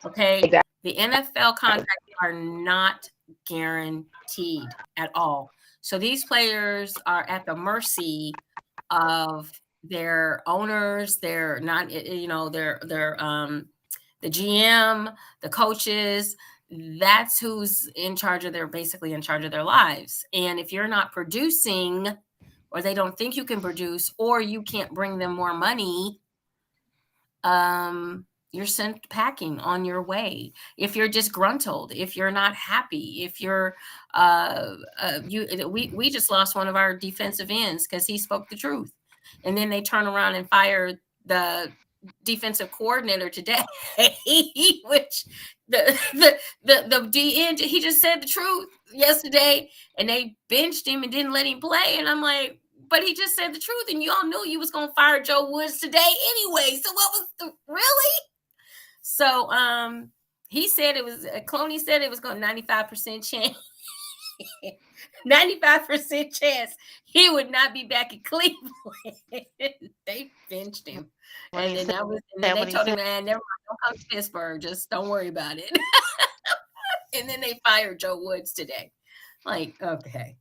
Okay, Exactly. the NFL contracts are not guaranteed at all. So these players are at the mercy of their owners. They're not, they're the GM, the coaches. That's who's in charge of basically in charge of their lives. And if you're not producing, or they don't think you can produce, or you can't bring them more money, you're sent packing on your way. If you're disgruntled, if you're not happy, if you're we just lost one of our defensive ends because he spoke the truth, and then they turn around and fire the defensive coordinator today, which the DN, he just said the truth yesterday, and they benched him and didn't let him play, and I'm like, but he just said the truth, and you all knew you was gonna fire Joe Woods today anyway. So what was really? So he said it was Clooney said it was going 95% chance. 95% chance he would not be back in Cleveland. They benched him. And then they told him, man, never mind, don't come to Pittsburgh. Just don't worry about it. And then they fired Joe Woods today. Like, okay.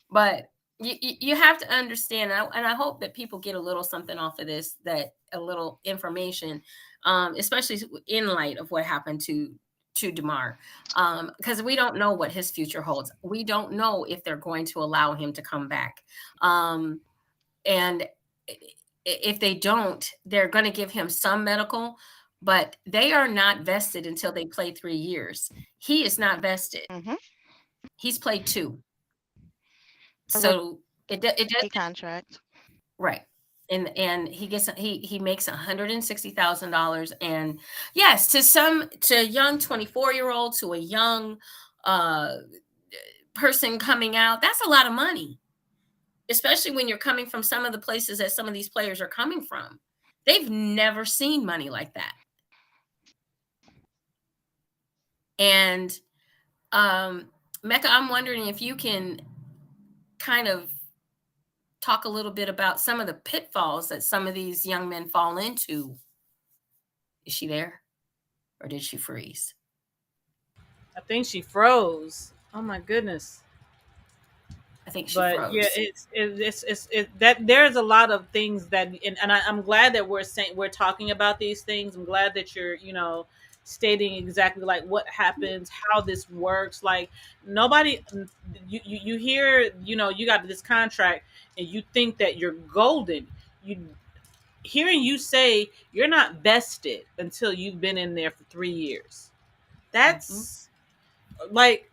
But you have to understand, and I hope that people get a little something off of this, that a little information, especially in light of what happened to DeMar, because we don't know what his future holds. We don't know if they're going to allow him to come back. And if they don't, they're going to give him some medical, but they are not vested until they play 3 years. He is not vested. Mm-hmm. He's played 2. So it does contract. Right. And he makes $160,000. And yes, to a young 24-year-old, to a young person coming out, that's a lot of money, especially when you're coming from some of the places that some of these players are coming from. They've never seen money like that. And Mecca, I'm wondering if you can kind of talk a little bit about some of the pitfalls that some of these young men fall into. Is she there? Or did she freeze? I think she froze. Oh my goodness. I think she froze. Yeah, it's that there's a lot of things that, and I'm glad that we're talking about these things. I'm glad that you're, stating exactly like what happens, how this works. Like nobody, you hear, you got this contract and you think that you're golden. Hearing you say you're not vested until you've been in there for 3 years. That's like,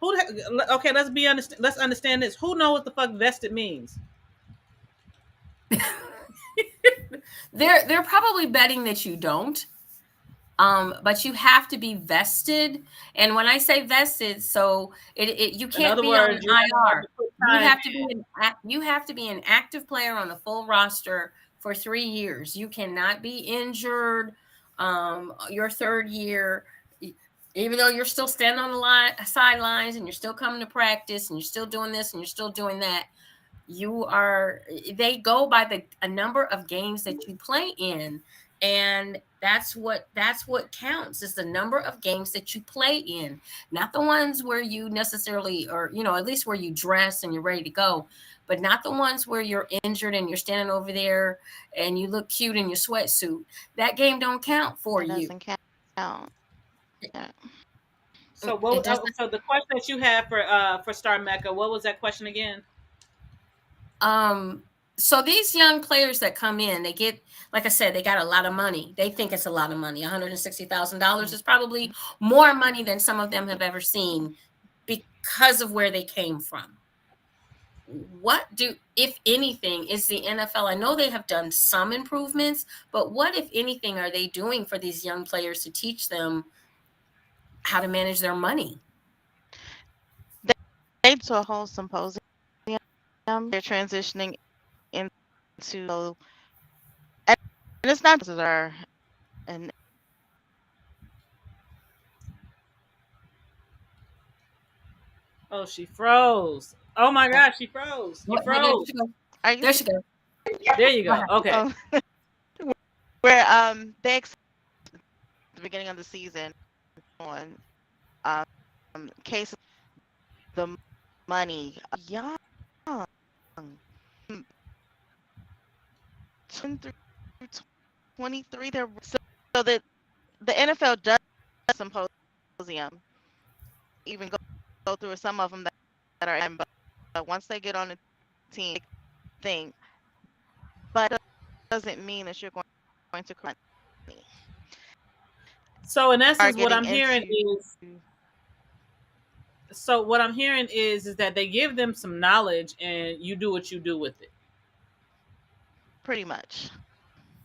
okay, let's understand this. Who knows what the fuck vested means? They're probably betting that you don't. But you have to be vested. And when I say vested, so you can't be on IR. You have to be an active player on the full roster for 3 years. You cannot be injured your 3rd year, even though you're still standing on the sidelines and you're still coming to practice and you're still doing this and you're still doing that. They go by a number of games that you play in. And that's what counts, is the number of games that you play in, not the ones where you necessarily, or at least where you dress and you're ready to go, but not the ones where you're injured and you're standing over there and you look cute in your sweatsuit. That game don't count for you. Doesn't count. Yeah. So so the question that you had for Star Mecca, what was that question again? So these young players that come in, they get, like I said, they got a lot of money. They think it's a lot of money. $160,000 is probably more money than some of them have ever seen because of where they came from. what do, if anything, is the NFL? I know they have done some improvements, but what, if anything, are they doing for these young players to teach them how to manage their money? They do a whole symposium. They're transitioning into, and it's not just our, and Oh, she froze. Oh my God, she froze. You There froze. she go. are you There she goes. There you Go go. ahead. Okay. where they the beginning of the season on case the money young 10 through 23 they're so that the NFL does a symposium, even go through some of them that are in, but once they get on the team thing, but it doesn't mean that you're going to correct money. So in Are essence, what getting I'm hearing into is is that they give them some knowledge and you do what you do with it. pretty much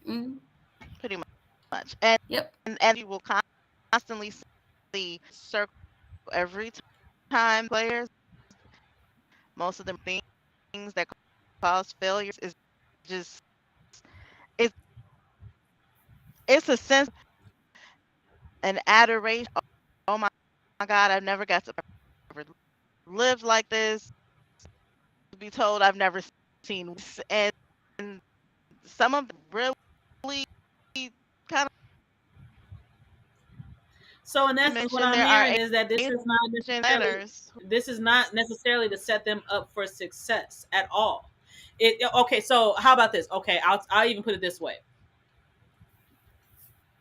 Mm-hmm. pretty much Yep. and you will constantly see circle every time players, most of them things that cause failures is just it's it's a sense an adoration. Oh my God, I've never got to ever live like this. To be told I've never seen this. And some of them really kind So in of essence, what mentioned I'm there are hearing is that Asian planners. this is not necessarily to set them up for success at all. Okay. So how about this? Okay, I'll even put it this way.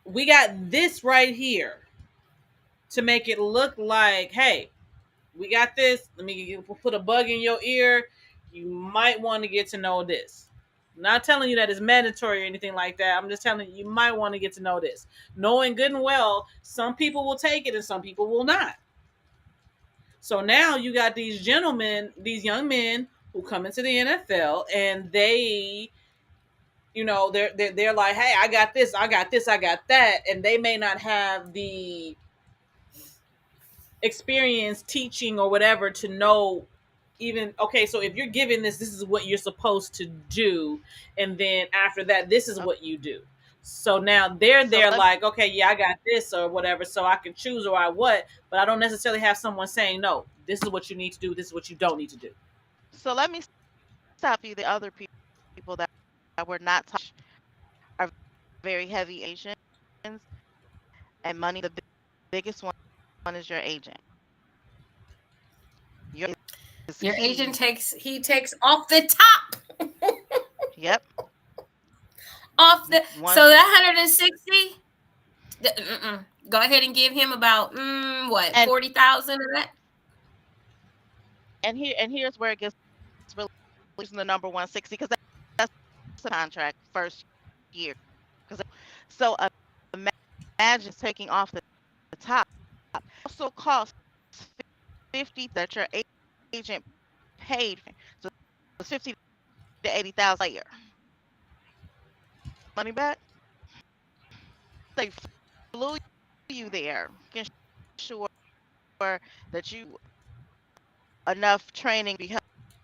We got this right here to make it look like, hey, we got this. Let me put a bug in your ear. You might want to get to know this. I'm not telling you that it's mandatory or anything like that. I'm just telling you, you might want to get to know this. Knowing good and well, some people will take it and some people will not. So now you got these gentlemen, these young men who come into the NFL and they, they're like, hey, I got this, I got this, I got that, and they may not have the experience teaching or whatever to know even okay, so if you're given this is what you're supposed to do, and then after that this is what you do. So now So they're like, okay, yeah, I got this or whatever, so I can choose or I what, but I don't necessarily have someone saying, no, this is what you need to do, this is what you don't need to do. let me stop you. The other people that were not taught are very heavy Asians, and money. The biggest one is your agent. Your is Your agent key. takes off the top. Yep. Off the, so Once that 160. Go ahead and give him about what, and 40,000 of that. here's where it gets really losing the number 160 because that's the contract first year. Because so imagine taking off the top. Also costs 50 that your agent paid. So it's 50 to 80,000 a year. Money back. They flew you there, making sure that you enough training to be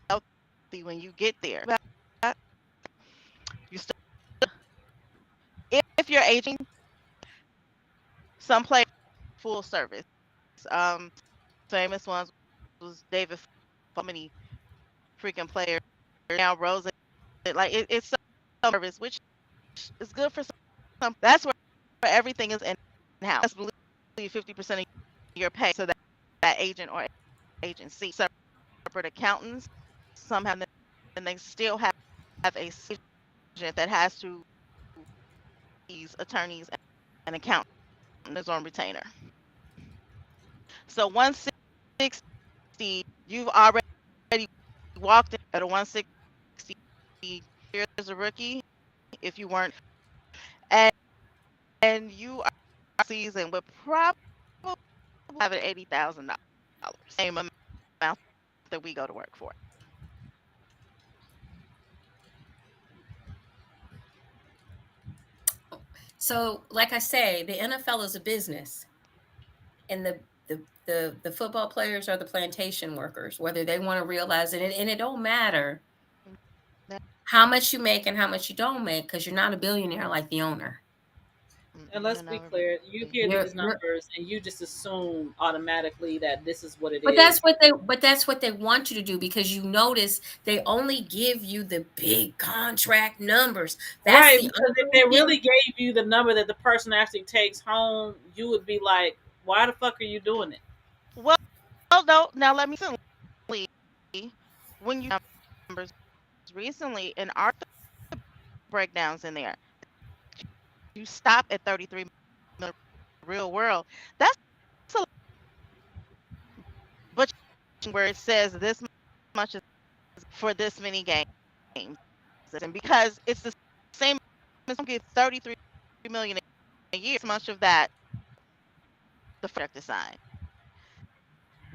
healthy when you get there. You still, if you're aging, some play full service. Um, Famous ones was David. So many freaking players now. Rose, like it's some service, which is good for some. That's where everything is in house. That's believe 50% of your pay, so that agent or agency separate accountants. Some have, and they still have a agent that has to these attorneys and accountants on retainer. So 160, you've already walked in at a 160 years as a rookie if you weren't, and you are season with probably having $80,000, same amount that we go to work for. So, like I say, the NFL is a business, and the football players are the plantation workers, whether they want to realize it, and it don't matter how much you make and how much you don't make, because you're not a billionaire like the owner. And You'll let's be never clear, you be. hear these You're numbers and you just assume automatically that this is what it But is. that's what they want you to do, because you notice they only give you the big contract numbers. That's Right, the because if only they thing. really gave you the number that the person actually takes home, you would be like, why the fuck are you doing it? Well, no. Now let me recently, when you numbers recently in our breakdowns in there, you stop at 33 million real world. That's a but where it says this much is for this many games, and because it's the same as get 33 million a year, as much of that the contract is signed.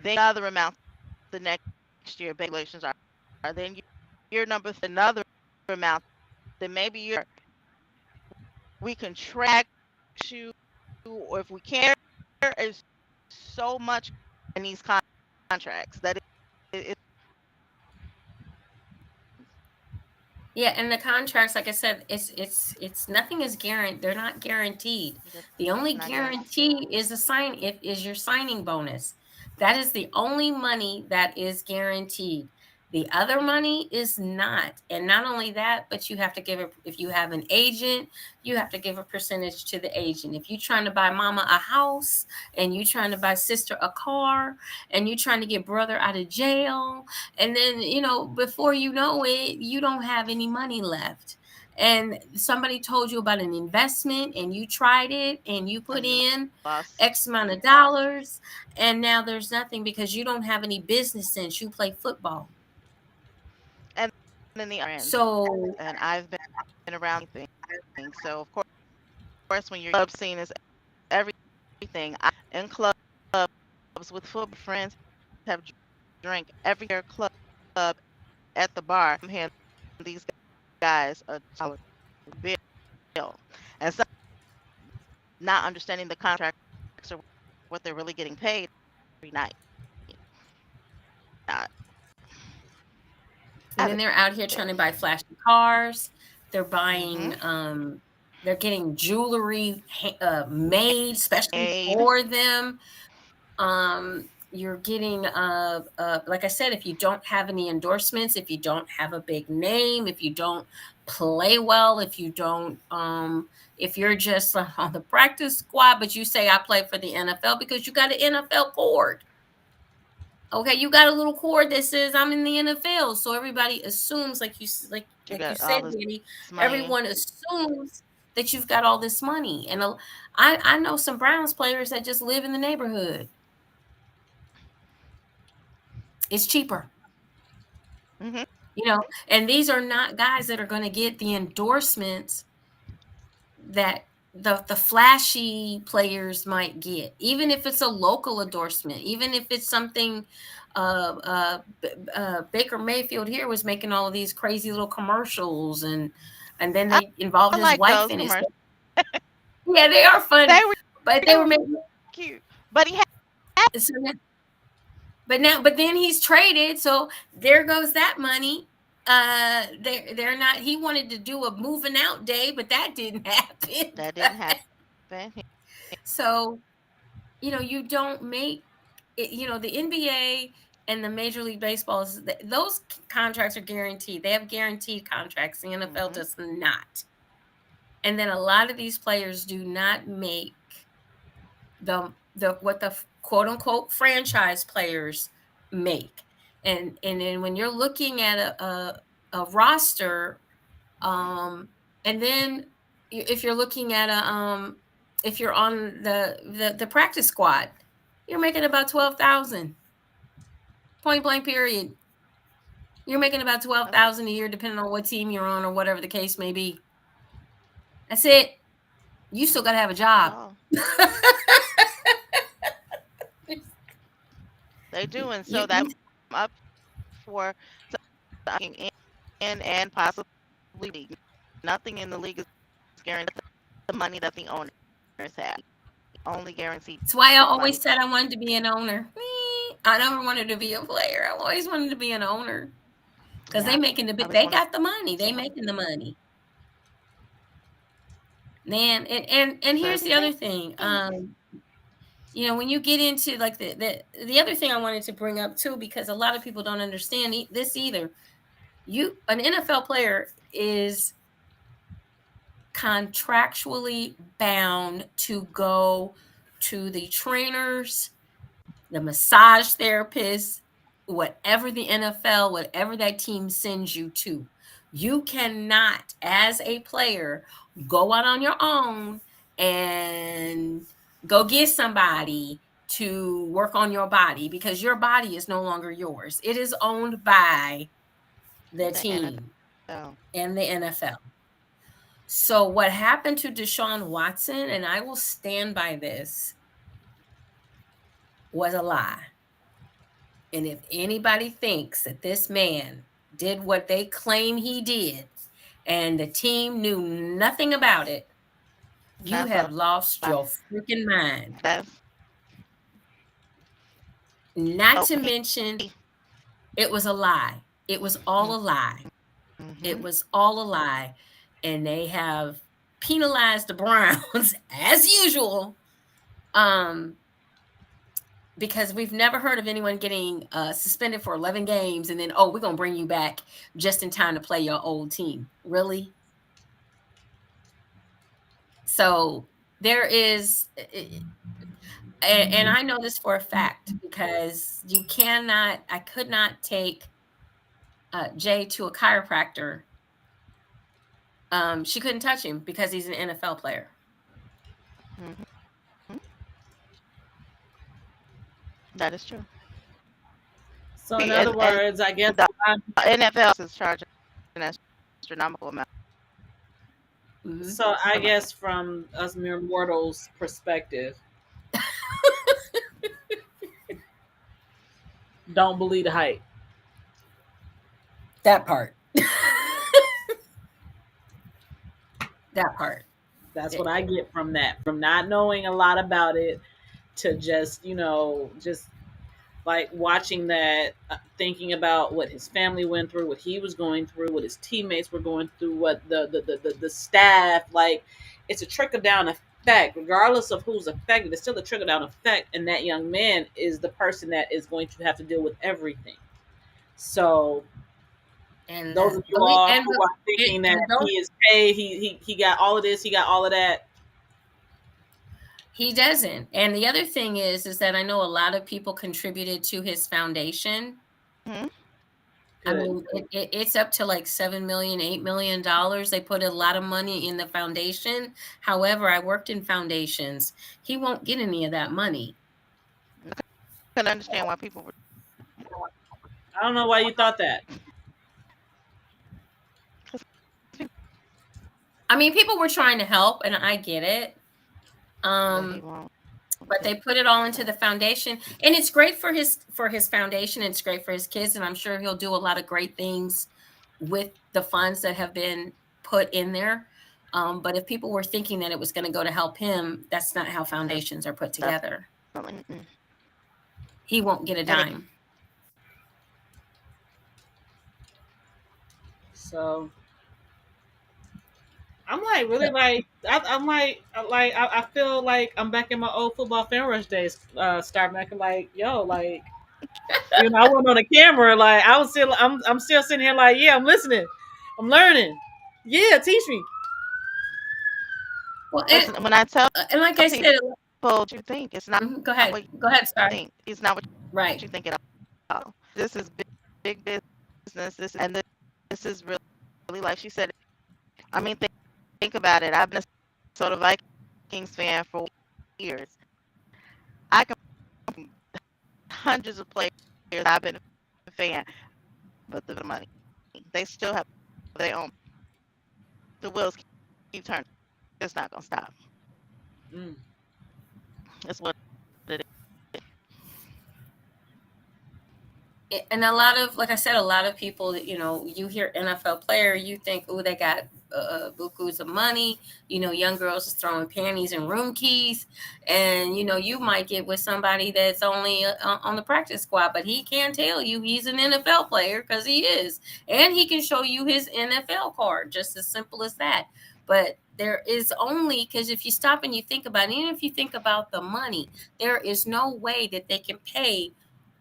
Then other amounts the next year regulations are then year number another amount, then maybe we can track you, or if we care, is so much in these contracts that it Yeah, and the contracts, like I said, it's nothing is guaranteed. They're not guaranteed. The only not guaranteed. guarantee is a sign if is your signing bonus. That is the only money that is guaranteed. The other money is not. And not only that, but you have to give it if you have an agent, you have to give a percentage to the agent. If you're trying to buy mama a house and you're trying to buy sister a car and you're trying to get brother out of jail, and then before you know it, you don't have any money left, and somebody told you about an investment and you tried it and you put And you in lost. x amount of dollars, and now there's nothing because you don't have any business since you play football. And then the ends. So And I've been around things. So of course when your club scene is everything, in clubs with football friends have drank every year club at the bar. I'm handing these guys a dollar bill, and some not understanding the contracts or what they're really getting paid every night. Not and have then it. they're out here trying to buy flashy cars. They're Mm-hmm. buying they're getting jewelry made especially Aid. for them. You're getting like I said, if you don't have any endorsements, if you don't have a big name, if you don't play well, if you're just on the practice squad but you say I play for the NFL because you got an NFL cord. Okay, you got a little cord that says I'm in the NFL, so everybody assumes, like You you got said, all this Danny, money. everyone assumes that you've got all this money. And I know some Browns players that just live in the neighborhood. It's cheaper, Mm-hmm. and these are not guys that are going to get the endorsements that the flashy players might get, even if it's a local endorsement, even if it's something. Baker Mayfield here was making all of these crazy little commercials, and then I, they involved I his like wife those in it. commercials. Yeah, they are They funny, were but they they were were making. cute. But he So but then he's traded, so there goes that money. They're not. He wanted to do a moving out day, but that didn't happen. that didn't happen. So you don't make it. The NBA and the Major League Baseballs, those contracts are guaranteed. They have guaranteed contracts. The NFL Mm-hmm. does not. And then a lot of these players do not make the what the quote unquote franchise players make. And then when you're looking at a roster, and then if you're looking at if you're on the practice squad, you're making about 12,000, point blank period. You're making about That's 12,000 a year, depending on what team you're on or whatever the case may be. That's it. You still got to have a job. all. They do, and so you, that up for in and possibly league. Nothing in the league is guaranteed. money that the owners have. Only guaranteed That's why I money. always said I wanted to be an owner. I never wanted to be a player. I always wanted to be an owner because Yeah, I they was one got the money. They of making the money. Man, and here's the other thing. When you get into like the other thing I wanted to bring up too, because a lot of people don't understand this either. An NFL player is contractually bound to go to the trainers, the massage therapists, whatever the NFL, whatever that team sends you to. You cannot, as a player, go out on your own and go get somebody to work on your body because your body is no longer yours. It is owned by the the team NFL. and the NFL. So what happened to Deshaun Watson, and I will stand by this, was a lie. And if anybody thinks that this man did what they claim he did and the team knew nothing about it, you That's have a lost lie. your freaking mind. That's Not to okay. mention, it was a lie. It was all a lie. It Mm-hmm. was all a lie. And they have penalized the Browns as usual. Because we've never heard of anyone getting suspended for 11 games and then, oh, we're going to bring you back just in time to play your old team. Really? So there is, and I know this for a fact because I could not take Jay to a chiropractor. She couldn't touch him because he's an NFL player. Mm-hmm. That is true. So in other And words, I guess the NFL is charging an astronomical amount. Mm-hmm. so. I guess from us mere mortals' perspective, don't believe the hype. That part. That part. That's what I get from that. From not knowing a lot about it to just, just like watching that, thinking about what his family went through, what he was going through, what his teammates were going through, what the staff, like it's a trickle down effect, regardless of who's affected. It's still a trickle down effect, and that young man is the person that is going to have to deal with everything. So And those of you all who are thinking that he is paid, he got all of this, he got all of that. He doesn't. And the other thing is that I know a lot of people contributed to his foundation. Mm-hmm. I mean, it's up to like $7 million, $8 million. They put a lot of money in the foundation. However, I worked in foundations. He won't get any of that money. I can understand why people were. I don't know why you thought that. I mean, people were trying to help, and I get it. But they put it all into the foundation, and it's great for his foundation. It's great for his kids, and I'm sure he'll do a lot of great things with the funds that have been put in there. But if people were thinking that it was going to go to help him, that's not how foundations are put together. He won't get a dime. So I'm like really like I'm like I feel like I'm back in my old football fan rush days. Start acting like I went on the camera like I'm still sitting here like I'm listening, I'm learning. Yeah, teach me. Well, when I tell and like I said, what you think, it's not. Go ahead. Go ahead, Star. It's not what right. you think at all. This is big business. This is really like she said. I mean, think about it. I've been a sort of Vikings fan for years. I can hundreds of players I've been a fan, but the money they still have their own. The wheels keep turning. It's not gonna stop. That's what it is. And a lot of, like I said, a lot of people, you hear NFL player, you think, oh, they got bukus of money. Young girls is throwing panties and room keys, and you might get with somebody that's only on the practice squad, but he can tell you he's an NFL player because he is, and he can show you his NFL card, just as simple as that. But there is only, because if you stop and you think about it, even if you think about the money, there is no way that they can pay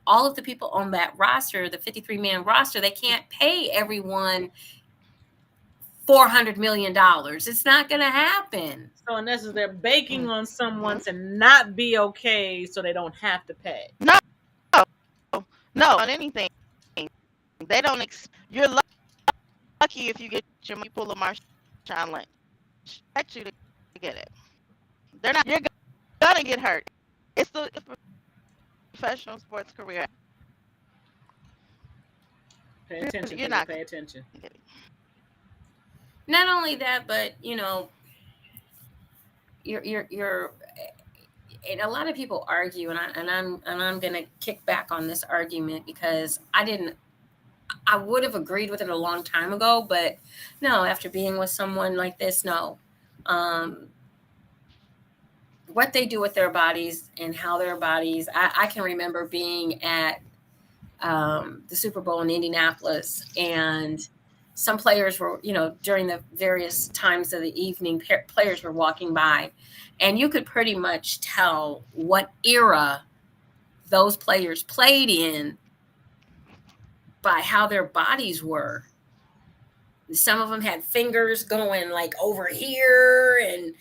all of the people on that roster, the 53-man roster. They can't pay everyone $400 million. It's not going to happen. So in essence, they're baking on someone to not be okay so they don't have to pay. No, on anything. They don't. You're lucky if you get your money, pull a Marshawn Lynch. Expect you to get it. They're not. You're gonna get hurt. It's the professional sports career. Pay attention. You're not pay attention. Not only that, but you're and a lot of people argue, and I'm gonna kick back on this argument because I would have agreed with it a long time ago, but no, after being with someone like this, no. What they do with their bodies and how their bodies, I can remember being at the Super Bowl in Indianapolis, and some players were, during the various times of the evening, players were walking by, and you could pretty much tell what era those players played in by how their bodies were. Some of them had fingers going like over here, and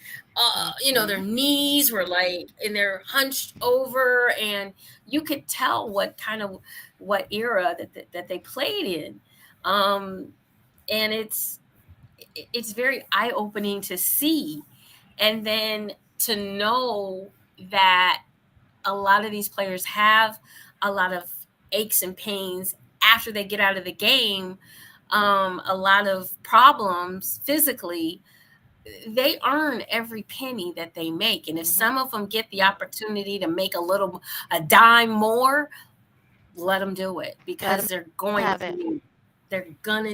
their knees were like, and they're hunched over, and you could tell what era that they played in. And it's very eye-opening to see, and then to know that a lot of these players have a lot of aches and pains after they get out of the game, a lot of problems physically. They earn every penny that they make, and if some of them get the opportunity to make a dime more, let them do it, because they're gonna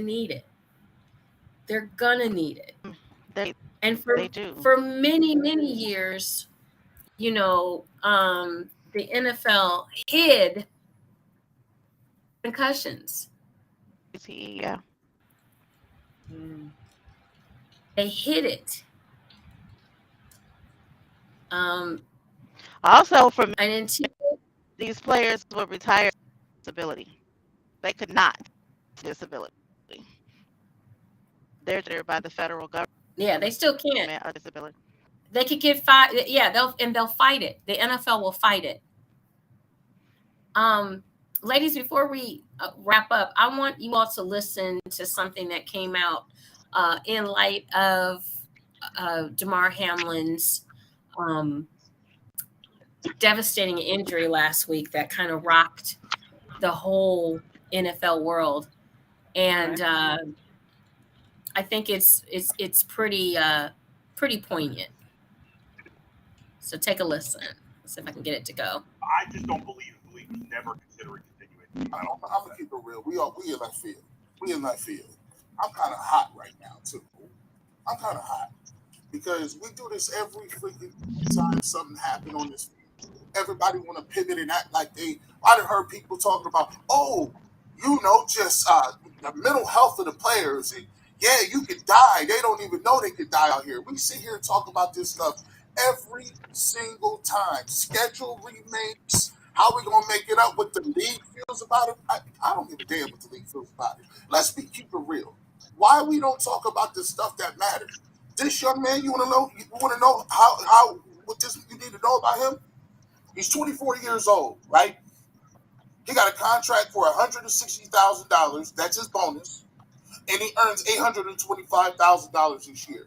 need it. They're gonna need it. For many years, the NFL hid concussions. Yeah. They hid it. Also, for and until these players were retired disability, they could not disability. They're by the federal government. Yeah, they still can't. A disability. They could get fired. Yeah, they'll fight it. The NFL will fight it. Ladies, before we wrap up, I want you all to listen to something that came out in light of Damar Hamlin's devastating injury last week that kind of rocked the whole NFL world, and I think it's pretty poignant. So take a listen. Let's see if I can get it to go. I just don't believe the league was never considering continuing. I'm gonna keep it real. We in that field. I'm kind of hot right now too. I'm kind of hot because we do this every freaking time something happened on this field. Everybody want to pivot and act like they. I've heard people talking about, just the mental health of the players. And yeah, you could die. They don't even know they could die out here. We sit here and talk about this stuff every single time. Schedule remakes. How we gonna make it up? What the league feels about it? I don't give a damn what the league feels about it. Let's keep it real. Why we don't talk about the stuff that matters? This young man, you want to know? You want to know how what this you need to know about him? He's 24 years old, right? He got a contract for $160,000. That's his bonus, and he earns $825,000 each year.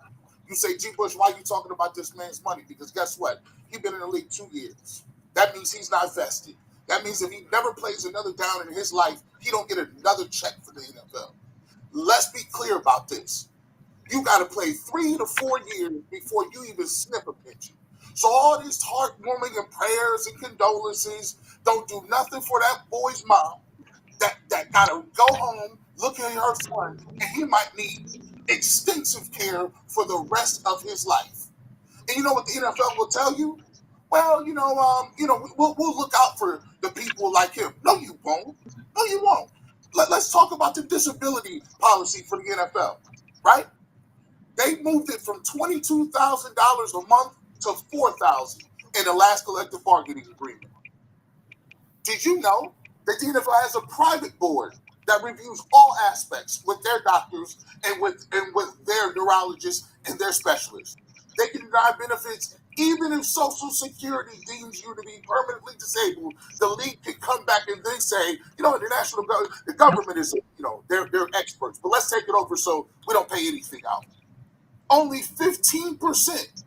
You say, G. Bush, why are you talking about this man's money? Because guess what? He's been in the league 2 years. That means he's not vested. That means if he never plays another down in his life, he don't get another check for the NFL. Let's be clear about this. You got to play 3 to 4 years before you even sniff a pension. So all these heartwarming and prayers and condolences don't do nothing for that boy's mom that got to go home, look at her son, and he might need extensive care for the rest of his life. And you know what the NFL will tell you? Well, we'll look out for the people like him. No, you won't. No, you won't. Let's talk about the disability policy for the NFL, right? They moved it from $22,000 a month to $4,000 in the last collective bargaining agreement. Did you know that the NFL has a private board that reviews all aspects with their doctors and with their neurologists and their specialists? They can deny benefits even if Social Security deems you to be permanently disabled. The league can come back and they say, the government is, they're experts, but let's take it over so we don't pay anything out. Only 15%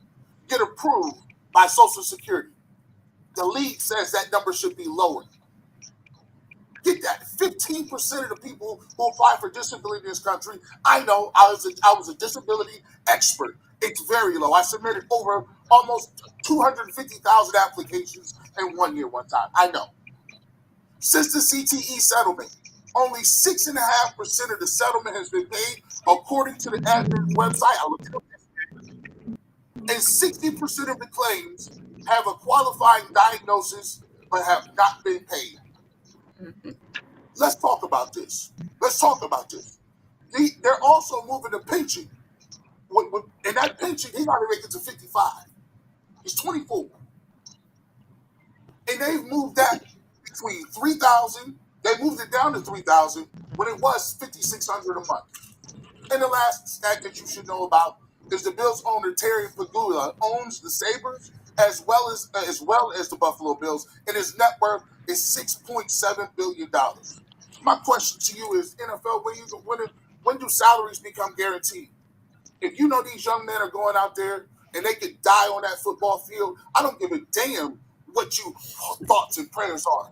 get approved by Social Security. The league says that number should be lowered. Get that. 15% of the people who apply for disability in this country, I know, I was a disability expert. It's very low. I submitted over almost 250,000 applications in 1 year one time. I know. Since the CTE settlement, only 6.5% of the settlement has been paid, according to the admin's website. I looked it up. And 60% of the claims have a qualifying diagnosis but have not been paid. Let's talk about this. They're also moving the pension. And that pension, he's not going to make it to 55. He's 24. And they've moved that between 3,000. They moved it down to 3,000 when it was 5,600 a month. And the last stat that you should know about is the Bills owner Terry Pagula owns the Sabres as well as the Buffalo Bills, and his net worth is $6.7 billion. My question to you is, NFL, when do salaries become guaranteed? If you know these young men are going out there and they could die on that football field, I don't give a damn what your thoughts and prayers are.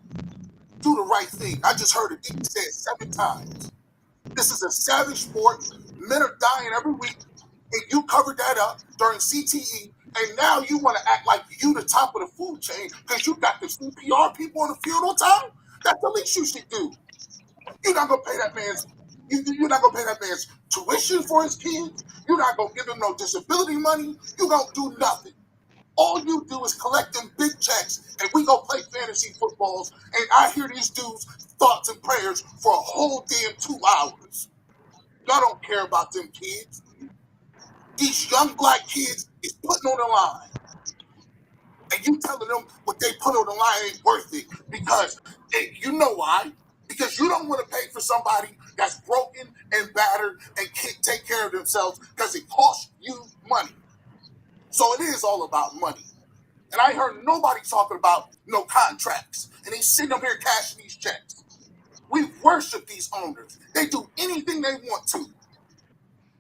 Do the right thing. I just heard it being said 7 times. This is a savage sport. Men are dying every week, and you covered that up during CTE, and now you want to act like you the top of the food chain because you got the CPR people on the field on time? That's the least you should do. You're not gonna pay that man's. You're not gonna pay that man's tuition for his kids. You're not gonna give him no disability money. You don't do nothing. All you do is collect them big checks, and we go play fantasy footballs, and I hear these dudes' thoughts and prayers for a whole damn 2 hours. Y'all don't care about them kids. These young black kids is putting on the line. And you telling them what they put on the line ain't worth it because you know why? Because you don't want to pay for somebody that's broken and battered and can't take care of themselves because it costs you money. So it is all about money. And I heard nobody talking about no contracts. And they sitting up here cashing these checks. We worship these owners. They do anything they want to.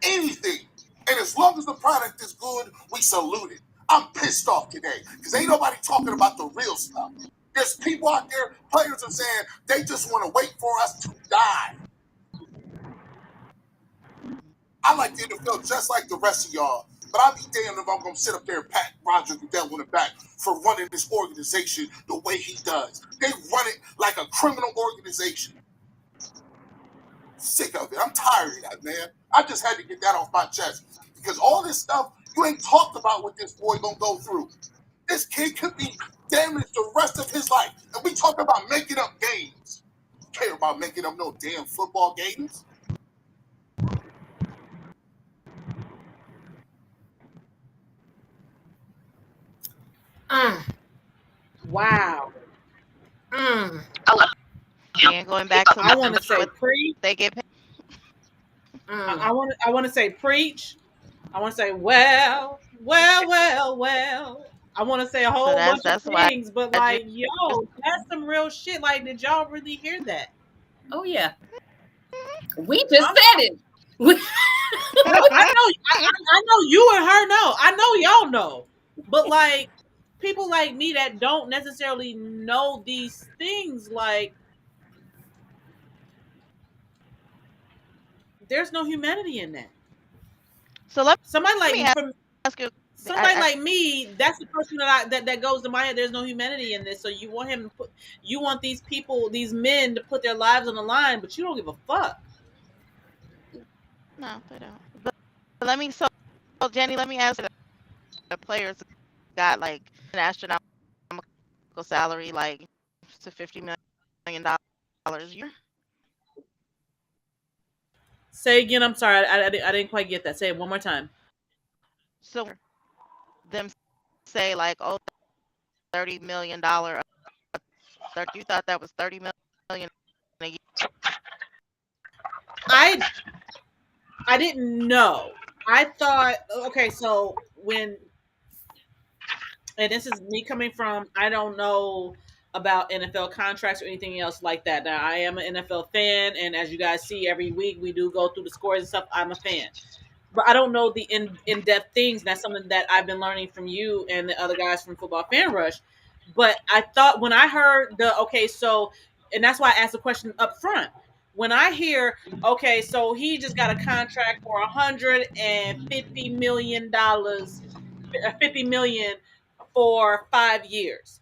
Anything. And as long as the product is good, we salute it. I'm pissed off today because ain't nobody talking about the real stuff. There's people out there, players are saying they just want to wait for us to die. I like the NFL just like the rest of y'all, but I'll be damned if I'm going to sit up there and pat Roger Goodell on the back for running this organization the way he does. They run it like a criminal organization. Sick of it. I'm tired of that, man. I just had to get that off my chest because all this stuff, you ain't talked about what this boy going to go through. This kid could be damaged the rest of his life. And we talk about making up games. Care about making up no damn football games. Wow. And going back to I want to say preach. they get paid. I want to say preach. I want to say well. I want to say a whole bunch of things, but like, yo, that's some real shit. Like, did y'all really hear that? Oh yeah, we just said it. I know you and her know. I know y'all know, but like people like me that don't necessarily know these things, like there's no humanity in that. So somebody like ask you. Somebody like me, that's the person that goes to my head. There's no humanity in this. So you want him to you want these people, these men, to put their lives on the line, but you don't give a fuck. No, they don't. Jenny, let me ask you, the players got like an astronomical salary, like to $50 million a year. Say again. I'm sorry. I didn't quite get that. Say it one more time. So them say like, oh, $30 million. You thought that was $30 million a year? I didn't know. I thought, okay, so when, and this is me coming from, I don't know about NFL contracts or anything else like that. Now, I am an NFL fan, and as you guys see every week, we do go through the scores and stuff. I'm a fan. But I don't know the in-depth things. And that's something that I've been learning from you and the other guys from Football Fan Rush. But I thought when I heard and that's why I asked the question up front. When I hear, okay, so he just got a contract for $150 million, 50 million for 5 years.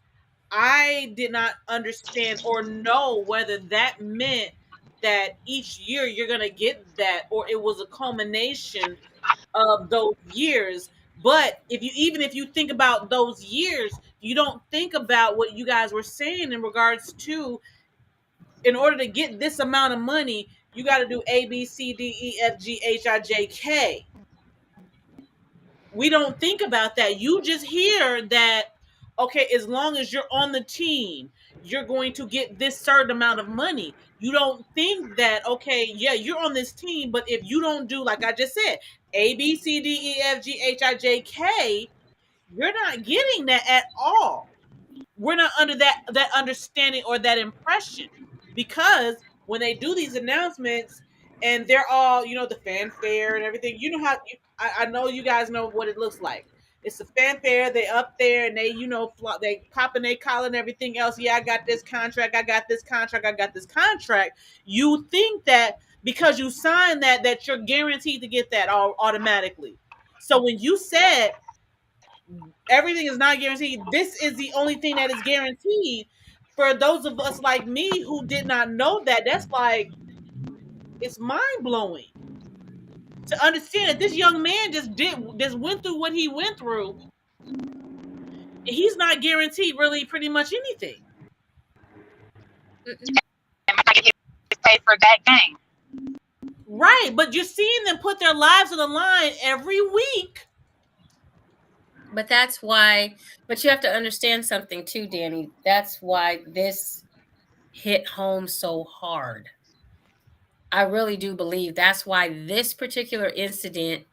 I did not understand or know whether that meant that each year you're going to get that, or it was a culmination of those years. But if you think about those years, you don't think about what you guys were saying in regards to, in order to get this amount of money, you got to do A, B, C, D, E, F, G, H, I, J, K. We don't think about that. You just hear that, okay, as long as you're on the team, you're going to get this certain amount of money. You don't think that, okay, yeah, you're on this team, but if you don't do, like I just said, A, B, C, D, E, F, G, H, I, J, K, you're not getting that at all. We're not under that understanding or that impression, because when they do these announcements and they're all, the fanfare and everything, I know you guys know what it looks like. It's a fanfare. They up there and they, they popping their collar and everything else. Yeah, I got this contract. I got this contract. I got this contract. You think that because you signed that you're guaranteed to get that all automatically. So when you said everything is not guaranteed, this is the only thing that is guaranteed. For those of us like me who did not know that, that's like, it's mind blowing to understand that this young man just went through what he went through. He's not guaranteed really pretty much anything. Paid for that game. Right, but you're seeing them put their lives on the line every week. But that's why, but you have to understand something too, Danny. That's why this hit home so hard. I really do believe that's why this particular incident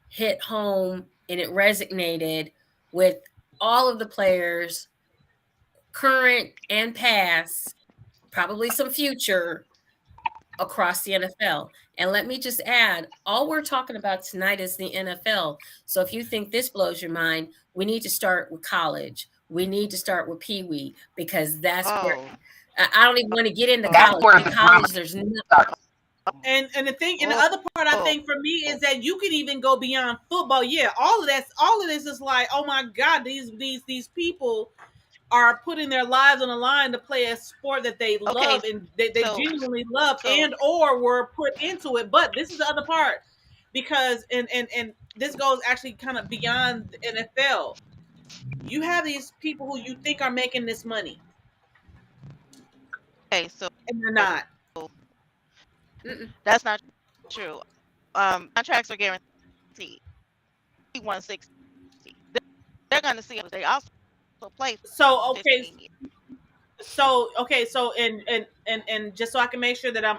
hit home and it resonated with all of the players, current and past, probably some future, across the NFL. And let me just add, all we're talking about tonight is the NFL. So if you think this blows your mind, we need to start with college. We need to start with Pee Wee, because that's where I don't even want to get into college. In college, there's nothing. And the thing, and the other part I think for me is that you can even go beyond football. Yeah, all of this is like, oh my God, these people are putting their lives on the line to play a sport that they love and they genuinely love and or were put into it. But this is the other part, because and this goes actually kind of beyond the NFL. You have these people who you think are making this money. Okay, so and they're not. That's not true. Contracts are guaranteed. 160. They're going to see it. They also play. So okay. So and just so I can make sure that I'm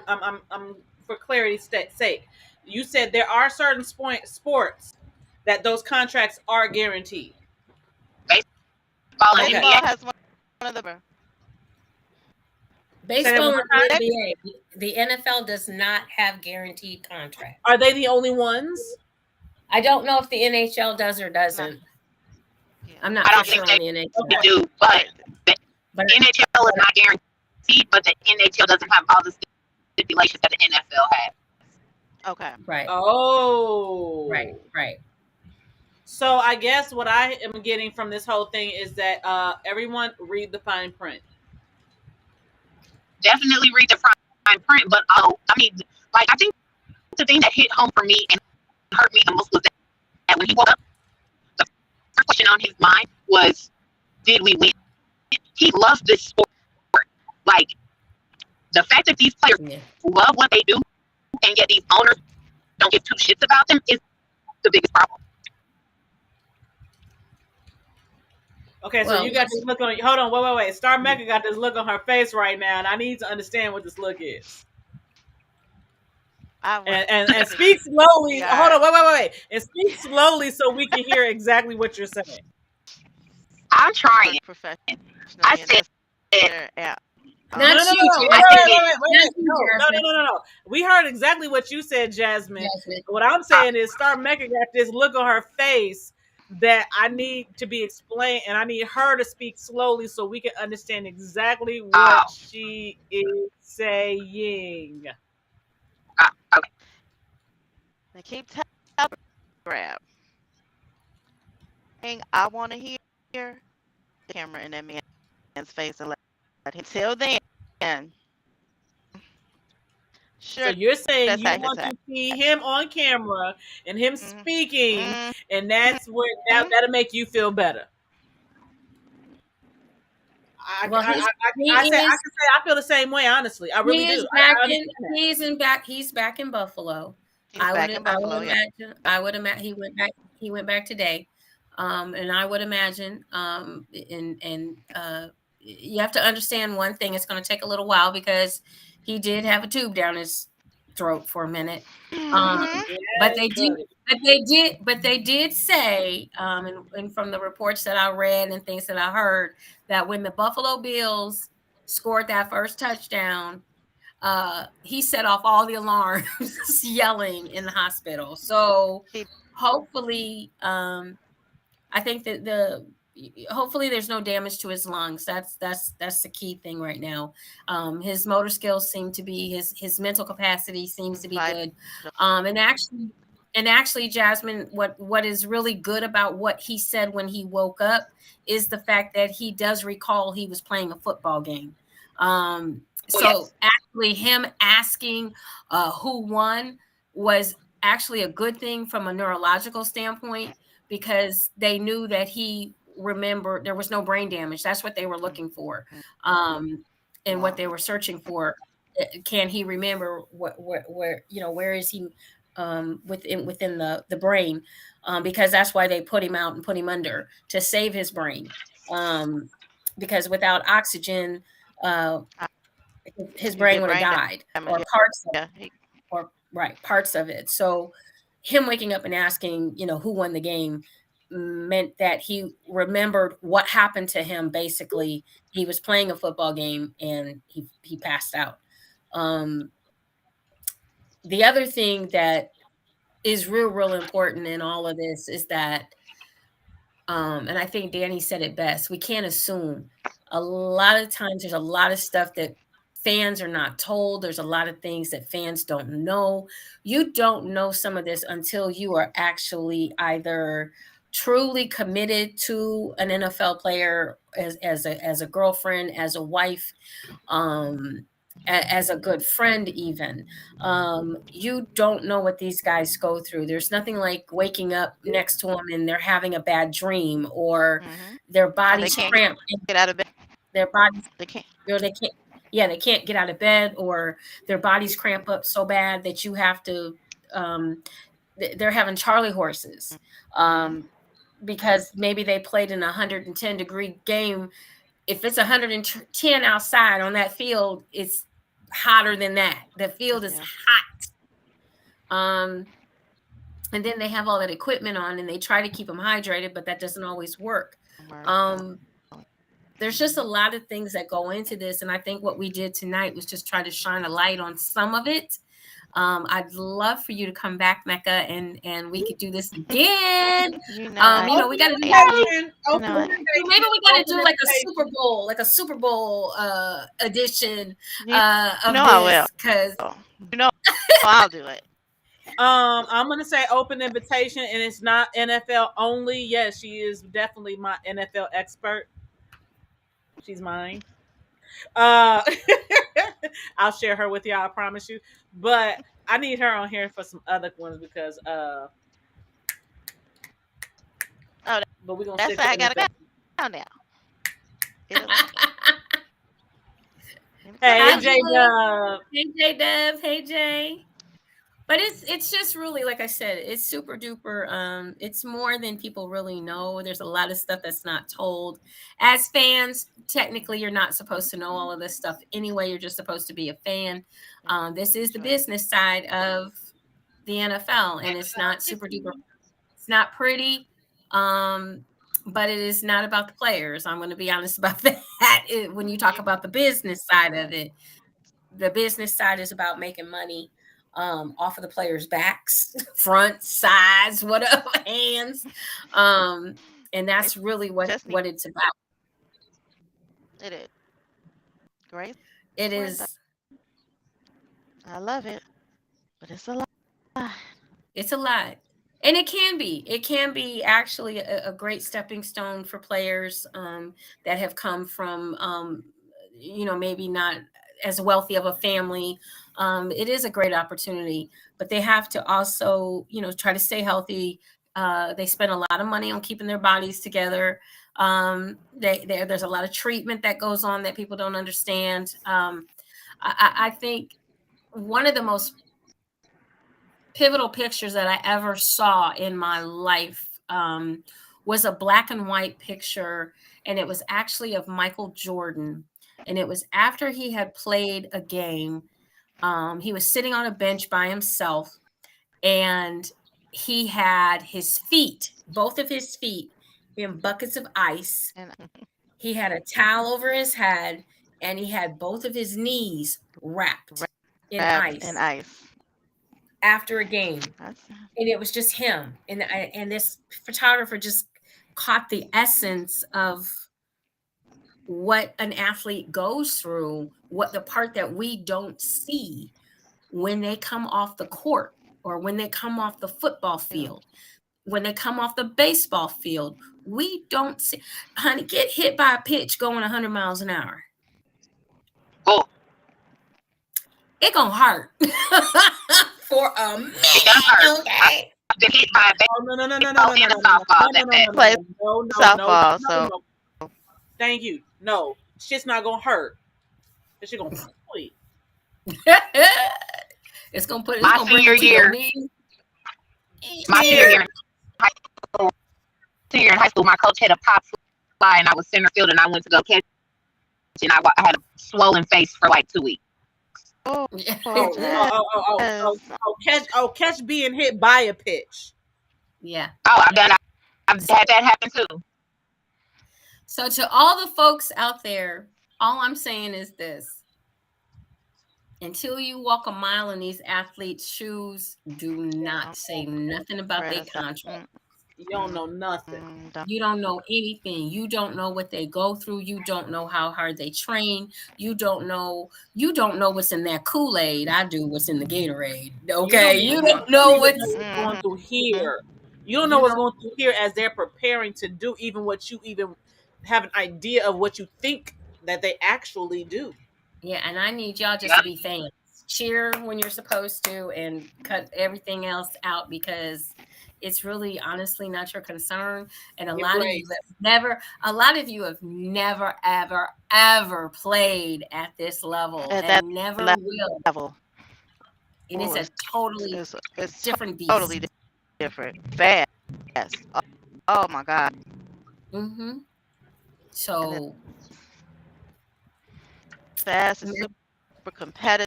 for clarity's sake, you said there are certain sports that those contracts are guaranteed. Baseball has one of the. Baseball and the NBA, the NFL does not have guaranteed contracts. Are they the only ones? I don't know if the NHL does or doesn't. I'm not for sure on the NHL. They do, but the NHL is not guaranteed, but the NHL doesn't have all the stipulations that the NFL has. Okay. Right. Oh. Right. So I guess what I am getting from this whole thing is that everyone read the fine print. Definitely read the fine print, but I mean, like, I think the thing that hit home for me, and hurt me the most was that when he woke up, the first question on his mind was, did we win? He loves this sport. Like, the fact that these players love what they do and yet these owners don't give two shits about them is the biggest problem. Okay, so you got this look on. Hold on, wait. Star Mecca got this look on her face right now, and I need to understand what this look is. And speak slowly. Hold on, wait. And speak slowly so we can hear exactly what you're saying. I'm trying. I said, no. We heard exactly what you said, Jasmine. What I'm saying is Star Mecca got this look on her face that I need to be explained, and I need her to speak slowly so we can understand exactly what she is saying. Okay. They keep grab. I want to hear the camera in that man's face and let him till then. Sure, so you're saying you want to see him on camera and him speaking, and that's where that'll make you feel better. I can say I feel the same way. Honestly, I really do. He's back in Buffalo. I would imagine he went back today, and I would imagine, and you have to understand one thing. It's going to take a little while because he did have a tube down his throat for a minute. But they did say, and from the reports that I read and things that I heard, that when the Buffalo Bills scored that first touchdown, he set off all the alarms yelling in the hospital. So hopefully, I think that hopefully there's no damage to his lungs. That's the key thing right now. His motor skills seem to be, his mental capacity seems to be good. And actually, Jasmine, what is really good about what he said when he woke up is the fact that he does recall he was playing a football game. Actually him asking who won was actually a good thing from a neurological standpoint, because they knew that he remembered there was no brain damage. That's what they were looking for. And what they were searching for. Can he remember where is he within the brain? Because that's why they put him out and put him under, to save his brain. Because without oxygen, his brain would have died, or parts of it. So him waking up and asking, who won the game, meant that he remembered what happened to him. Basically, he was playing a football game and he passed out. The other thing that is real important in all of this is that, and I think Danny said it best, we can't assume. A lot of times there's a lot of stuff that fans are not told. There's a lot of things that fans don't know. You don't know some of this until you are actually either truly committed to an NFL player as a girlfriend, as a wife, as a good friend even. You don't know what these guys go through. There's nothing like waking up next to them and they're having a bad dream, or their bodies cramp. Get out of bed. Their bodies, they can't get out of bed, or their bodies cramp up so bad that you have to, they're having Charlie horses, because maybe they played in a 110-degree game. If it's 110 outside on that field, it's hotter than that. The field is hot. And then they have all that equipment on and they try to keep them hydrated, but that doesn't always work. There's just a lot of things that go into this. And I think what we did tonight was just try to shine a light on some of it. I'd love for you to come back, Mecca, and we could do this again. We got to do, maybe we got to do like a Super Bowl edition of this, because I'll do it. I'm gonna say open invitation, and it's not NFL only. Yes, she is definitely my NFL expert. She's mine. I'll share her with y'all, I promise you. But I need her on here for some other ones, because but we're gonna That's stick why to I got a NFL. count now. Italy. Hey, Hi, it's J Jay. Dub. Hey, J Dev. Hey, Jay. But it's just really, like I said, it's super duper. It's more than people really know. There's a lot of stuff that's not told. As fans, technically, you're not supposed to know all of this stuff anyway. You're just supposed to be a fan. This is the That's right. business side of the NFL, and it's not super duper. It's not pretty, but it is not about the players. I'm going to be honest about that. When you talk about the business side of it, the business side is about making money off of the players' backs, front, sides, whatever, hands, and that's really Just need what it's about. it. Grace It Brenda. is. I love it, but it's a lot. It's a lot. And it can be. It can be actually a great stepping stone for players that have come from, maybe not as wealthy of a family. It is a great opportunity, but they have to also, try to stay healthy. They spend a lot of money on keeping their bodies together. There's a lot of treatment that goes on that people don't understand. I think one of the most pivotal pictures that I ever saw in my life was a black and white picture, and it was actually of Michael Jordan. And it was after he had played a game. He was sitting on a bench by himself, and he had his feet, both of his feet, in buckets of ice. And He had a towel over his head, and he had both of his knees wrapped in wrapped in ice ice. after a game, That's and it was just him, and this photographer just caught the essence of what an athlete goes through, what the part that we don't see when they come off the court, or when they come off the football field, when they come off the baseball field. We don't see, honey, get hit by a pitch going 100 miles an hour. Oh, It gonna hurt for a minute. it does hurt. Okay. I've been hit by a Oh no no no no no baseball no no and a no no softball. no no no play no no no softball, no so no. Thank you. No, shit's not gonna hurt. This shit gonna wait. It's gonna bring senior it to your year. knees. My senior year in high school, my coach had a pop fly, and I was center field, and I went to go catch, and I had a swollen face for like 2 weeks. oh, Catch being hit by a pitch. Yeah. Oh, I've had that happen too. So to all the folks out there, all I'm saying is this: until you walk a mile in these athletes' shoes, do not say nothing about their contract. You don't know nothing. You don't know anything. You don't know what they go through. You don't know how hard they train. You don't know what's in that Kool-Aid. I do what's in the Gatorade. Okay. You don't know what's going through here. You don't know what's going through here as they're preparing to do even what you even have an idea of what you think that they actually do. Yeah, and I need y'all just to be fans. Cheer when you're supposed to and cut everything else out, because it's really honestly not your concern. And a lot of you have never, ever, ever played at this level, and never will. And it's a totally different beast. Totally different. Fast. Oh my God. Mm-hmm. So fast, it's super competitive.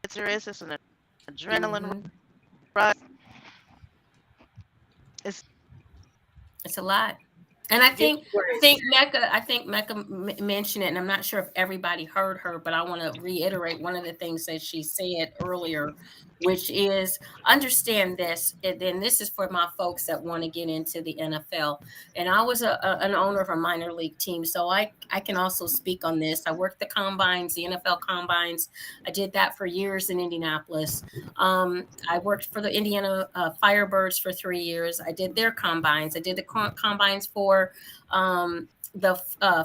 It's an adrenaline rush. It's a lot. And I think Mecca mentioned it, and I'm not sure if everybody heard her, but I want to reiterate one of the things that she said earlier, which is understand this, and then this is for my folks that want to get into the NFL. And I was an owner of a minor league team, so I can also speak on this. I worked the combines, the NFL combines. I did that for years in Indianapolis. I worked for the Indiana Firebirds for 3 years. I did their combines. I did the combines for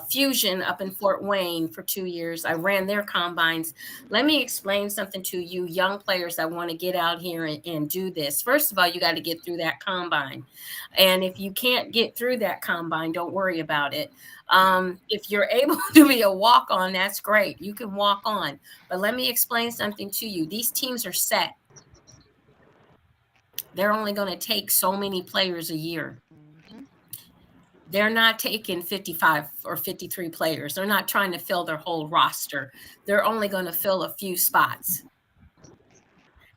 Fusion up in Fort Wayne for 2 years. I ran their combines. Let me explain something to you young players that want to get out here and do this. First of all, you got to get through that combine. And if you can't get through that combine, don't worry about it. If you're able to be a walk-on, that's great. You can walk on. But let me explain something to you. These teams are set. They're only going to take so many players a year. They're not taking 55 or 53 players. They're not trying to fill their whole roster. They're only going to fill a few spots.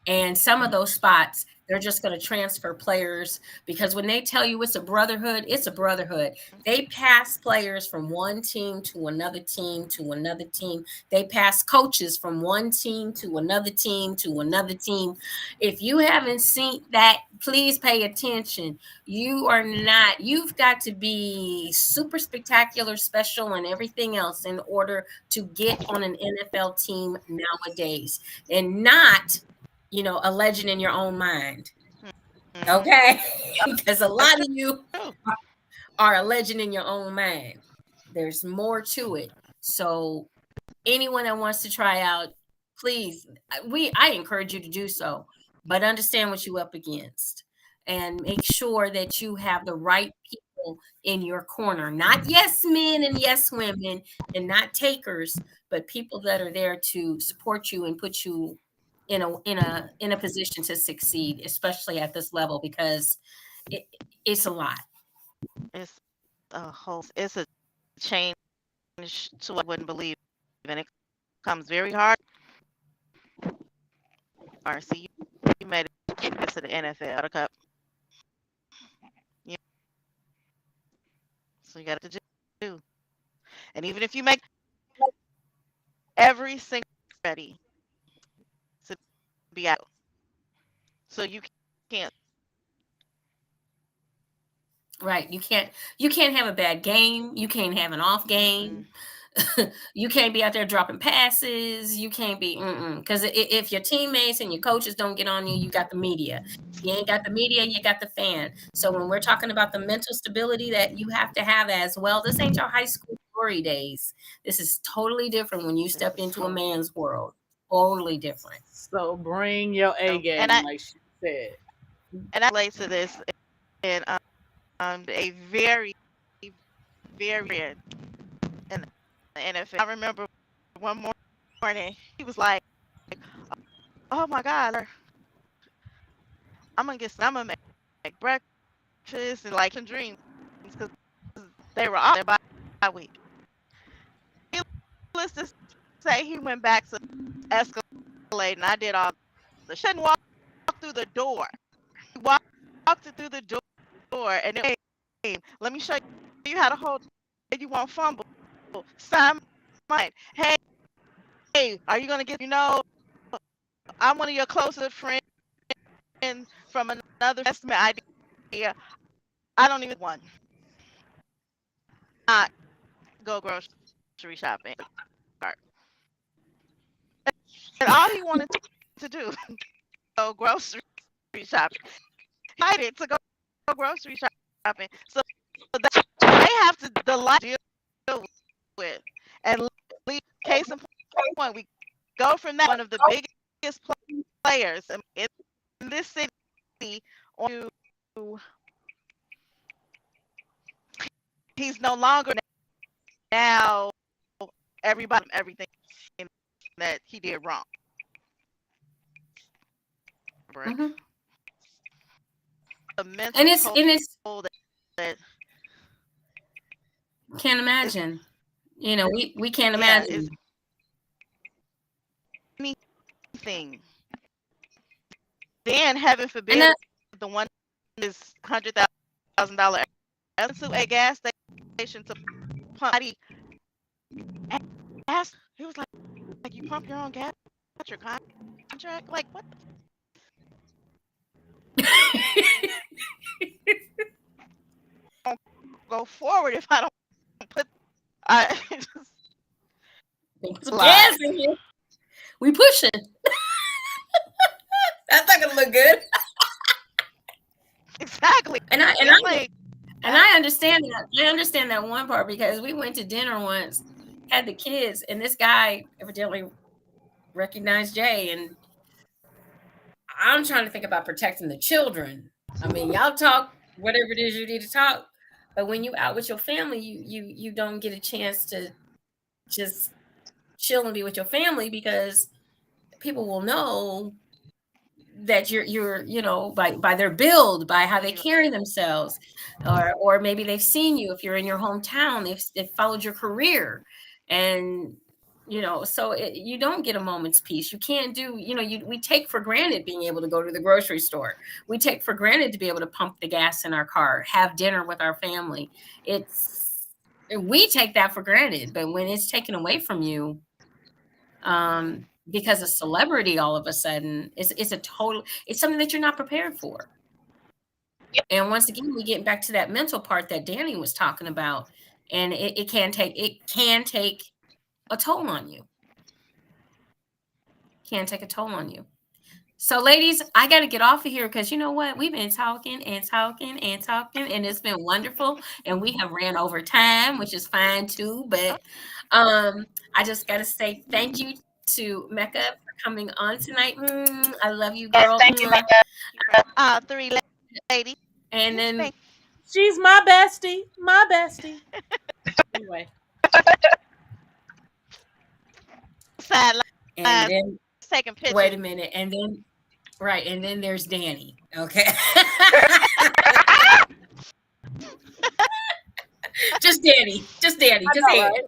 And some of those spots, they're just going to transfer players, because when they tell you it's a brotherhood, it's a brotherhood. They pass players from one team to another team to another team. They pass coaches from one team to another team to another team. If you haven't seen that, please pay attention. You've got to be super spectacular, special, and everything else in order to get on an NFL team nowadays, and not a legend in your own mind. Okay? Because a lot of you are a legend in your own mind. There's more to it. So anyone that wants to try out, please, I encourage you to do so, but understand what you're up against and make sure that you have the right people in your corner, not yes men and yes women and not takers, but people that are there to support you and put you in a position to succeed, especially at this level, because it's a lot. It's it's a change to what I wouldn't believe, and it comes very hard. RC, you made it to the NFL, the Cup. Yeah. So you got to do. And even if you make every single ready to be out, so you can't. Right. You can't have a bad game. You can't have an off game. You can't be out there dropping passes. You can't be, because if your teammates and your coaches don't get on you, you got the media. If you ain't got the media, you got the fan. So when we're talking about the mental stability that you have to have as well, this ain't your high school glory days. This is totally different when you step into a man's world. Totally different. So bring your A game, like she said. And I relate to this in a very, very in the NFL. I remember one morning he was like, "Oh my God, I'm gonna make breakfast and like some dreams," because they were all there by week. Needless to say, he went back to Escalade, and I did all the shouldn't walk through the door. He walked through the door, and it came. Let me show you how to hold. You won't fumble. Sign mine. Hey, are you gonna get? I'm one of your closest friends from another investment idea. I don't even want. Not go grocery shopping. And all he wanted to do, go grocery shopping. Excited to go grocery shopping. So they have to deal with. And case in point, we go from that one of the biggest players in this city to he's no longer now everything that he did wrong. Mm-hmm. The mental and it's that can't imagine. We can't imagine anything. Then heaven forbid the one is $100,000 to a gas station to pump. He was like you pump your own gas? What's your contract? Like what? Go forward if I don't put. Some gas in here. We pushing. That's not gonna look good. Exactly. And And I understand that. I understand that one part because we went to dinner once, had the kids, and this guy evidently recognized Jay, and I'm trying to think about protecting the children. I mean, y'all talk whatever it is you need to talk, but when you out with your family, you don't get a chance to just chill and be with your family because people will know that you're by their build, by how they carry themselves, or maybe they've seen you if you're in your hometown, they've followed your career, and so you don't get a moment's peace. You can't do we take for granted being able to go to the grocery store. We take for granted to be able to pump the gas in our car, have dinner with our family. We take that for granted, but when it's taken away from you because a celebrity all of a sudden it's something that you're not prepared for. And once again, we get back to that mental part that Danny was talking about, and it can take a toll on you. Can take a toll on you. So, ladies, I got to get off of here because you know what? We've been talking and talking and talking, and it's been wonderful. And we have ran over time, which is fine too. But I just got to say thank you to Mecca for coming on tonight. I love you, girl. Yes, thank you, Mecca. 3 ladies. And then she's my bestie. My bestie. Anyway. And then taking pictures. wait a minute. And then there's Danny. Okay. Just Danny. Just Danny. Just Danny. Right?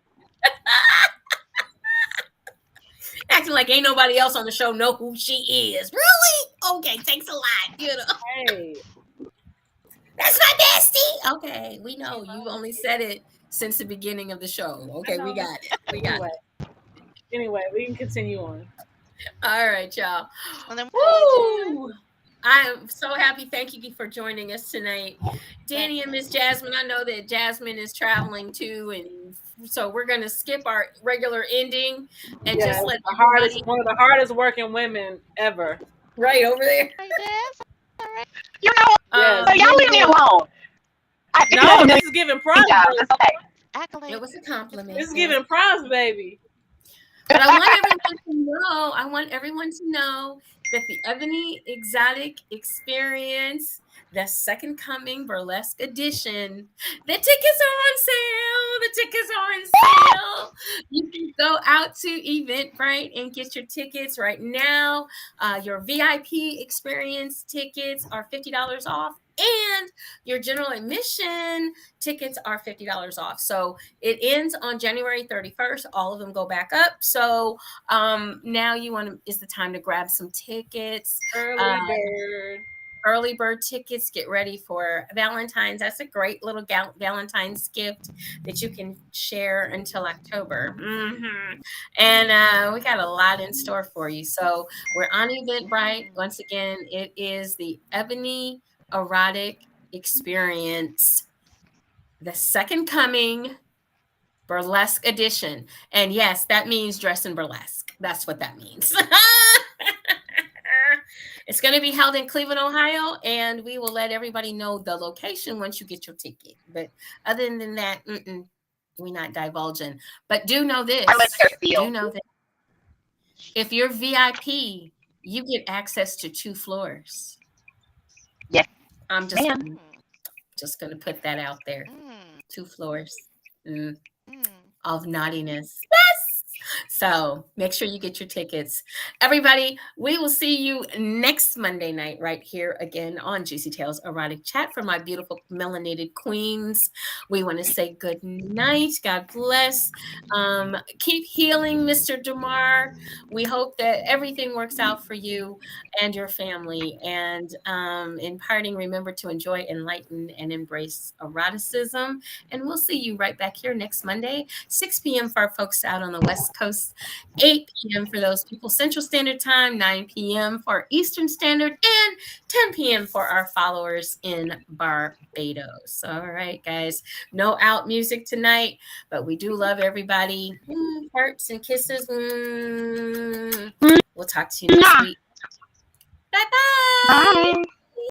Acting like ain't nobody else on the show know who she is. Really? Okay, thanks a lot. Hey. That's my bestie. Okay, we know. You've only said it since the beginning of the show. Okay, we got it. We got it. Anyway, we can continue on. All right, y'all. Woo! I'm so happy. Thank you for joining us tonight. Danny and Miss Jasmine, I know that Jasmine is traveling too, and so we're going to skip our regular ending and just let one of the hardest working women ever. Right over there. You know, so y'all leave me alone. No, this is giving props. That's okay. It was a compliment. This is giving props, baby. But I want everyone to know that the Ebony Exotic Experience, the Second Coming Burlesque Edition, the tickets are on sale. The tickets are on sale. You can go out to Eventbrite and get your tickets right now. Your VIP experience tickets are $50 off. And your general admission tickets are $50 off. So it ends on January 31st. All of them go back up. So now is the time to grab some tickets. Early bird tickets. Get ready for Valentine's. That's a great little Valentine's gift that you can share until October. And we got a lot in store for you. So we're on Eventbrite. Once again, it is the Ebony Erotic Experience, the Second Coming Burlesque Edition. And yes, that means dress in burlesque. That's what that means. It's going to be held in Cleveland, Ohio, and we will let everybody know the location once you get your ticket. But other than that, we're not divulging. But do know this. Do know that if you're VIP, you get access to 2 floors. Yes. I'm just going to put that out there. 2 floors of naughtiness. Yes. So make sure you get your tickets. Everybody, we will see you next Monday night right here again on Juicy Tales Erotic Chat for my beautiful melanated queens. We want to say good night. God bless. Keep healing, Mr. DeMar. We hope that everything works out for you and your family. And in parting, remember to enjoy, enlighten, and embrace eroticism. And we'll see you right back here next Monday, 6 p.m. for our folks out on the West Coast, 8 p.m. for those people Central Standard Time, 9 p.m. for Eastern Standard, and 10 p.m. for our followers in Barbados. All right, guys. No out music tonight, but we do love everybody. Hearts and kisses. We'll talk to you next week. Bye-bye. Bye.